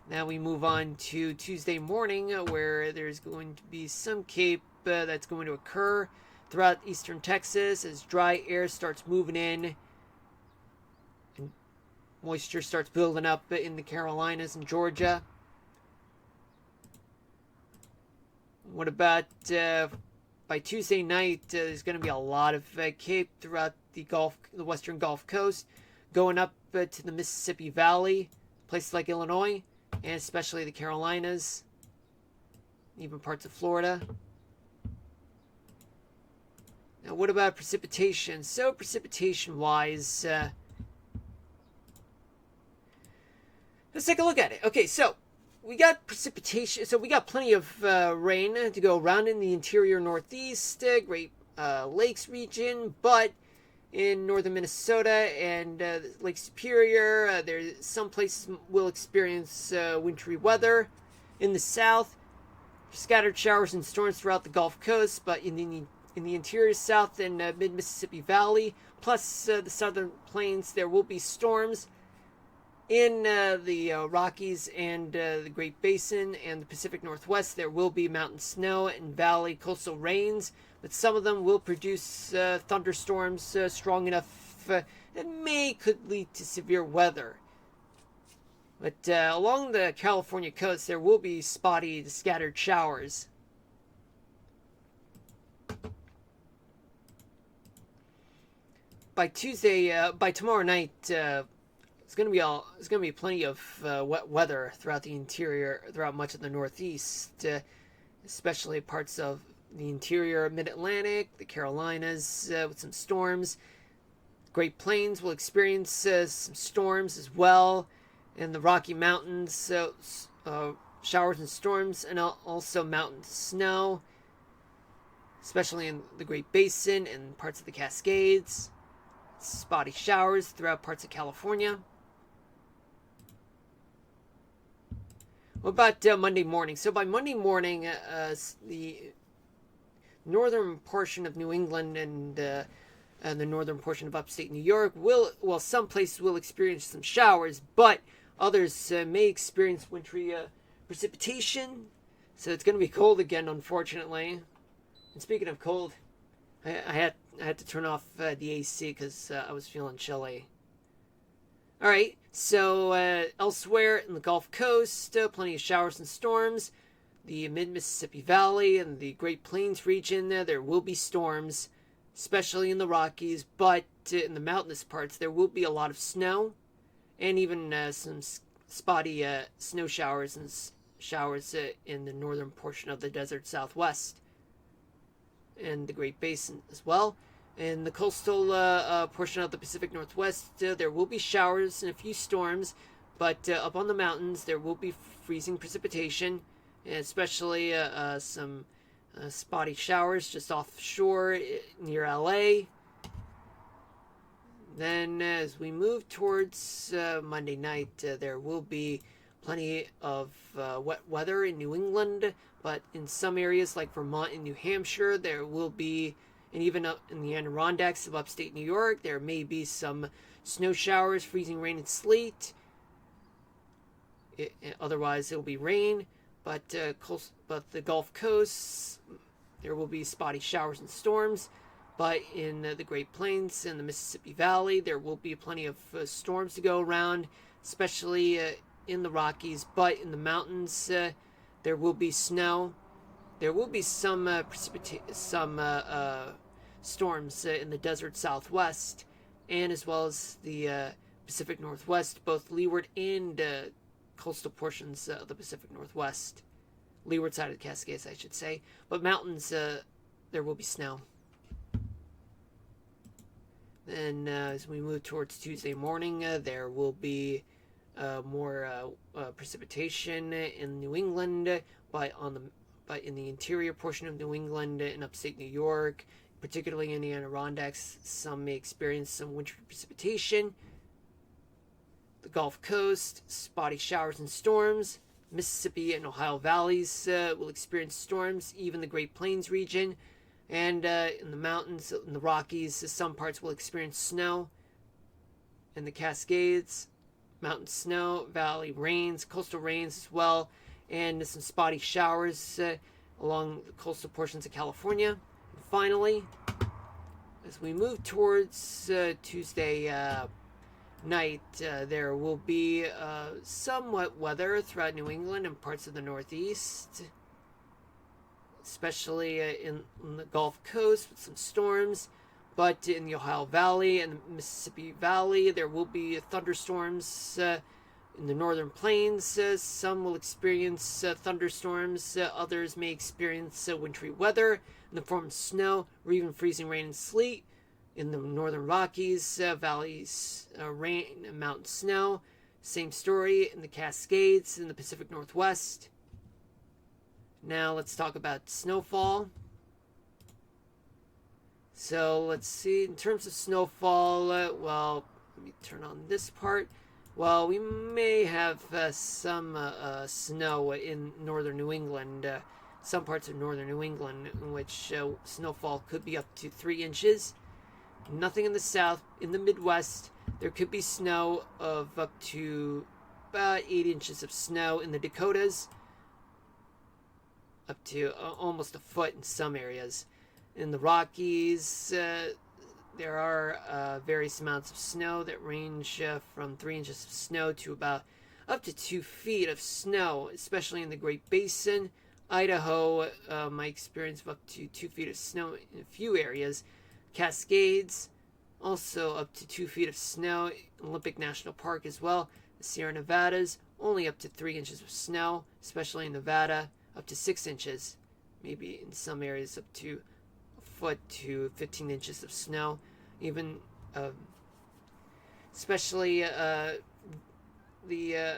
Now we move on to Tuesday morning, where there's going to be some CAPE that's going to occur throughout eastern Texas as dry air starts moving in and moisture starts building up in the Carolinas and Georgia. What about by Tuesday night? There's going to be a lot of CAPE throughout the western Gulf Coast, going up to the Mississippi Valley, places like Illinois, and especially the Carolinas, even parts of Florida. Now, what about precipitation? So, precipitation-wise, let's take a look at it. Okay, so we got precipitation. So we got plenty of rain to go around in the interior Northeast, Great Lakes region, but in northern Minnesota and Lake Superior, there's some places will experience wintry weather. In the south, scattered showers and storms throughout the Gulf Coast, but in the interior south and mid-Mississippi Valley, plus the southern plains, there will be storms. In the Rockies and the Great Basin and the Pacific Northwest, there will be mountain snow and valley coastal rains, but some of them will produce thunderstorms strong enough that could lead to severe weather. But along the California coast, there will be spotty to scattered showers. By tomorrow night, it's going to be plenty of wet weather throughout the interior, throughout much of the Northeast, especially parts of the interior Mid-Atlantic, the Carolinas, with some storms. Great Plains will experience some storms as well, and the Rocky Mountains, showers and storms, and also mountain snow, especially in the Great Basin and parts of the Cascades. Spotty showers throughout parts of California. What about Monday morning? So by Monday morning, the northern portion of New England and the northern portion of upstate New York some places will experience some showers, but others may experience wintry precipitation. So it's going to be cold again, unfortunately. And speaking of cold, I had to turn off the AC because I was feeling chilly. Alright, so elsewhere in the Gulf Coast, plenty of showers and storms. The mid-Mississippi Valley and the Great Plains region, there will be storms, especially in the Rockies, but in the mountainous parts, there will be a lot of snow, and even some spotty snow showers and showers in the northern portion of the desert Southwest and the Great Basin as well. In the coastal portion of the Pacific Northwest, there will be showers and a few storms, but up on the mountains, there will be freezing precipitation, and especially some spotty showers just offshore near LA. Then, as we move towards Monday night, there will be plenty of wet weather in New England, but in some areas like Vermont and New Hampshire, there will be, and even up in the Adirondacks of upstate New York, there may be some snow showers, freezing rain and sleet. Otherwise, it will be rain, but the Gulf Coast, there will be spotty showers and storms. But in the Great Plains and the Mississippi Valley, there will be plenty of storms to go around, especially in the Rockies. But in the mountains, there will be snow. There will be some storms in the desert southwest, and as well as the Pacific Northwest, both leeward and coastal portions of the Pacific Northwest. Leeward side of the Cascades, I should say. But mountains, there will be snow. Then as we move towards Tuesday morning, there will be more precipitation in New England, but in the interior portion of New England and upstate New York, particularly in the Adirondacks, some may experience some wintry precipitation. The Gulf Coast, spotty showers and storms. Mississippi and Ohio valleys will experience storms, even the Great Plains region. And in the mountains, in the Rockies, some parts will experience snow. In the Cascades, mountain snow, valley rains, coastal rains as well, and some spotty showers along the coastal portions of California. And finally, as we move towards Tuesday night, there will be somewhat weather throughout New England and parts of the Northeast, especially in the Gulf Coast with some storms. But in the Ohio Valley and the Mississippi Valley, there will be thunderstorms. In the northern plains, some will experience thunderstorms. Others may experience wintry weather in the form of snow or even freezing rain and sleet. In the northern Rockies, valleys, rain and mountain snow. Same story in the Cascades in the Pacific Northwest. Now let's talk about snowfall. So let's see, in terms of snowfall, well, let me turn on this part. Well, we may have some snow in northern New England, some parts of northern New England, in which snowfall could be up to 3 inches. Nothing in the south. In the Midwest, there could be snow of up to about 8 inches of snow in the Dakotas, up to almost a foot in some areas. In the Rockies, there are various amounts of snow that range from 3 inches of snow to about up to 2 feet of snow, especially in the Great Basin. Idaho might experience up to 2 feet of snow in a few areas. Cascades, also up to 2 feet of snow. Olympic National Park as well. The Sierra Nevadas, only up to 3 inches of snow, especially in Nevada, up to 6 inches. Maybe in some areas up to foot to 15 inches of snow. Even especially the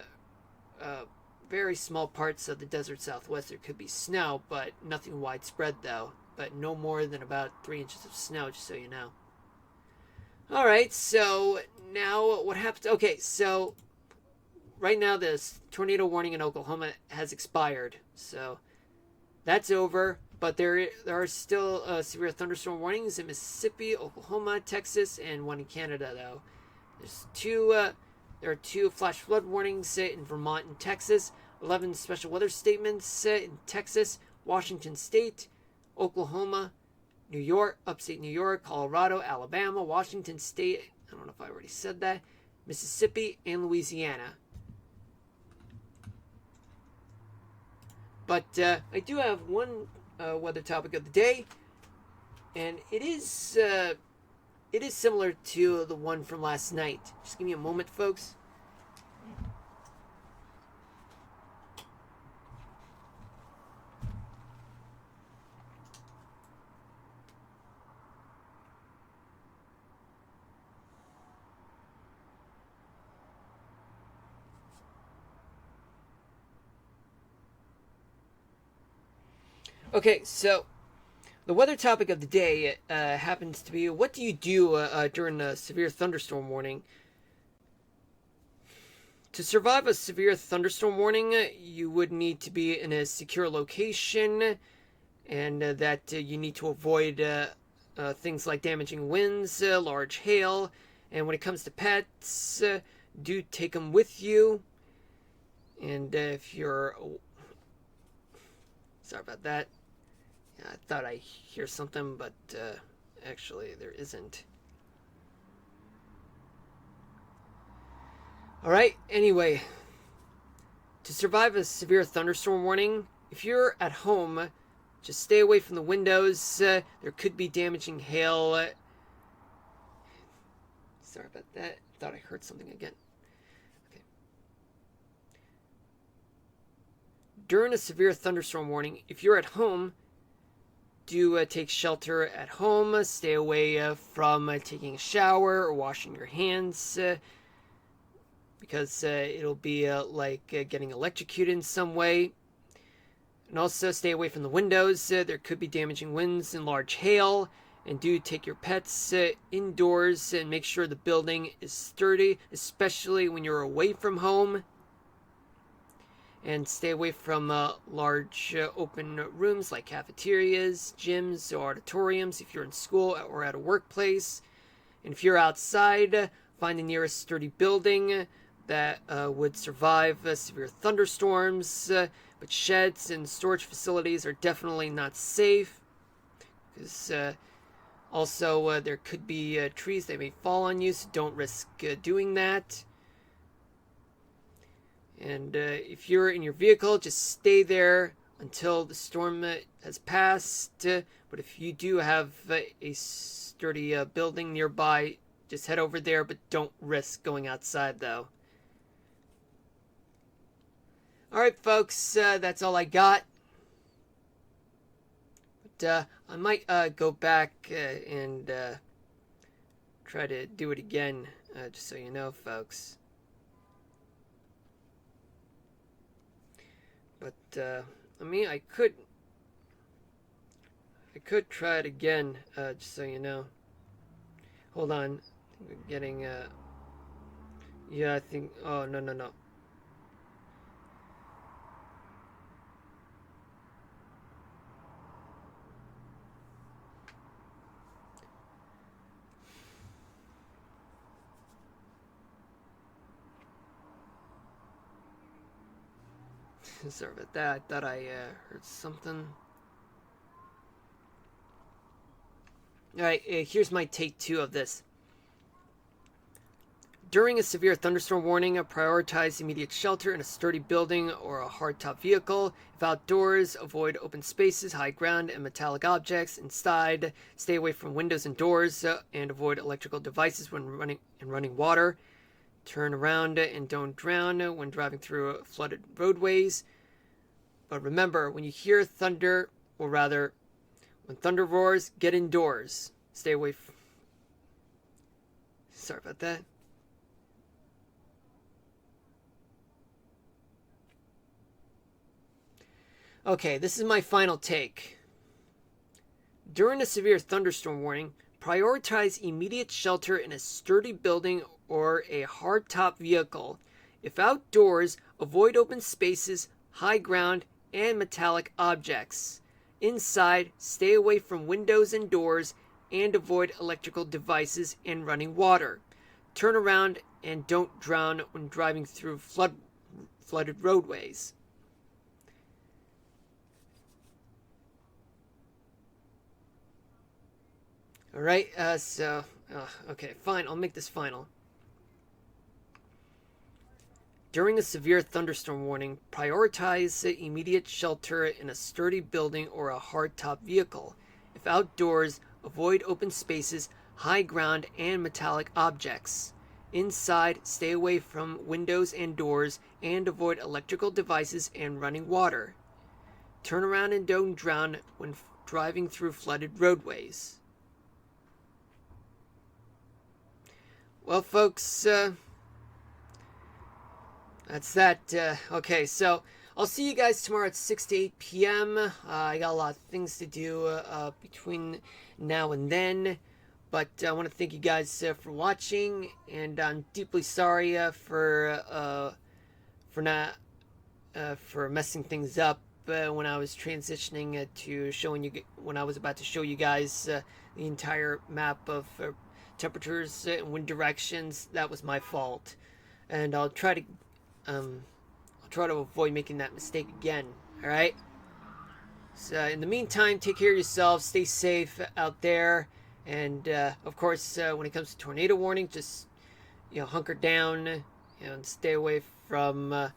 very small parts of the desert southwest, there could be snow, but nothing widespread though. But no more than about 3 inches of snow, just so you know. Alright, so now what happens? Okay, so right now this tornado warning in Oklahoma has expired. So that's over. But there are still severe thunderstorm warnings in Mississippi, Oklahoma, Texas, and one in Canada, though. There are 2 flash flood warnings in Vermont and Texas, 11 special weather statements in Texas, Washington State, Oklahoma, New York, upstate New York, Colorado, Alabama, Washington State, I don't know if I already said that, Mississippi, and Louisiana. But I do have one weather topic of the day, and it is similar to the one from last night. Just give me a moment, folks. Okay, so the weather topic of the day happens to be, what do you do during a severe thunderstorm warning? To survive a severe thunderstorm warning, you would need to be in a secure location, and that you need to avoid things like damaging winds, large hail, and when it comes to pets, do take them with you. And if you're... Sorry about that. I thought I hear something, but actually there isn't. Alright, anyway. To survive a severe thunderstorm warning, if you're at home, just stay away from the windows. There could be damaging hail. Sorry about that. Thought I heard something again. Okay. During a severe thunderstorm warning, if you're at home, do take shelter at home. Stay away from taking a shower or washing your hands. Because it'll be like getting electrocuted in some way. And also stay away from the windows. There could be damaging winds and large hail. And do take your pets indoors and make sure the building is sturdy, especially when you're away from home. And stay away from large open rooms like cafeterias, gyms, or auditoriums if you're in school or at a workplace. And if you're outside, find the nearest sturdy building that would survive severe thunderstorms. But sheds and storage facilities are definitely not safe. Because also there could be trees that may fall on you, so don't risk doing that. And if you're in your vehicle, just stay there until the storm has passed. But if you do have a sturdy building nearby, just head over there, but don't risk going outside though. Alright folks, that's all I got. But I might go back and try to do it again, just so you know folks. But I mean, I could try it again, just so you know. Hold on, we're getting yeah, I think, oh no. Sorry about that. I thought I heard something. Alright, here's my take 2 of this. During a severe thunderstorm warning, prioritize immediate shelter in a sturdy building or a hardtop vehicle. If outdoors, avoid open spaces, high ground, and metallic objects. Inside, stay away from windows and doors and avoid electrical devices when running water. Turn around and don't drown when driving through flooded roadways. But remember, when you hear thunder, or rather, when thunder roars, get indoors. Stay away from... Sorry about that. Okay, this is my final take. During a severe thunderstorm warning, prioritize immediate shelter in a sturdy building or a hardtop vehicle. If outdoors, avoid open spaces, high ground, and metallic objects. Inside, stay away from windows and doors and avoid electrical devices and running water. Turn around and don't drown when driving through flooded roadways. Alright, okay, fine, I'll make this final. During a severe thunderstorm warning, prioritize immediate shelter in a sturdy building or a hardtop vehicle. If outdoors, avoid open spaces, high ground, and metallic objects. Inside, stay away from windows and doors and avoid electrical devices and running water. Turn around and don't drown when driving through flooded roadways. Well, folks, that's that. Okay, so I'll see you guys tomorrow at 6 to 8 p.m. I got a lot of things to do between now and then. But I want to thank you guys for watching. And I'm deeply sorry for messing things up when I was transitioning to showing you, when I was about to show you guys the entire map of temperatures and wind directions. That was my fault. And I'll try to avoid making that mistake again. All right. So in the meantime, take care of yourselves. Stay safe out there. And of course, when it comes to tornado warning, just hunker down, and stay away from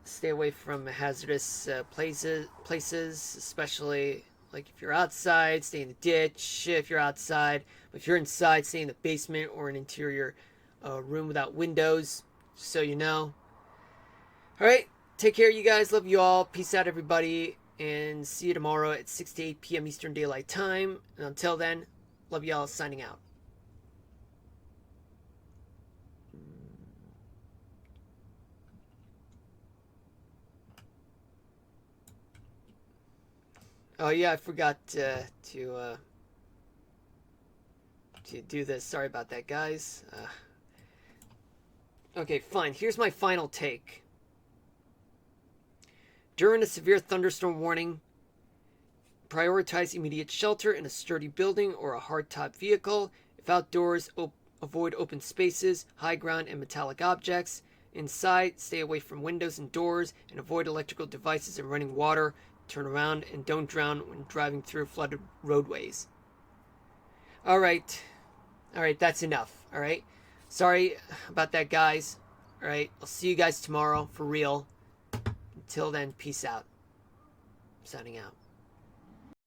stay away from hazardous places, especially like if you're outside, stay in the ditch if you're outside. But if you're inside, stay in the basement or an interior room without windows, so you know. All right, take care, you guys. Love you all. Peace out, everybody, and see you tomorrow at 6 to 8 p.m. Eastern Daylight Time. And until then, love you all. Signing out. Oh yeah, I forgot to do this. Sorry about that, guys. Okay, fine. Here's my final take. During a severe thunderstorm warning, prioritize immediate shelter in a sturdy building or a hardtop vehicle. If outdoors, avoid open spaces, high ground, and metallic objects. Inside, stay away from windows and doors and avoid electrical devices and running water. Turn around and don't drown when driving through flooded roadways. Alright, that's enough. Alright, sorry about that, guys. Alright, I'll see you guys tomorrow for real. Until then, peace out. Signing out.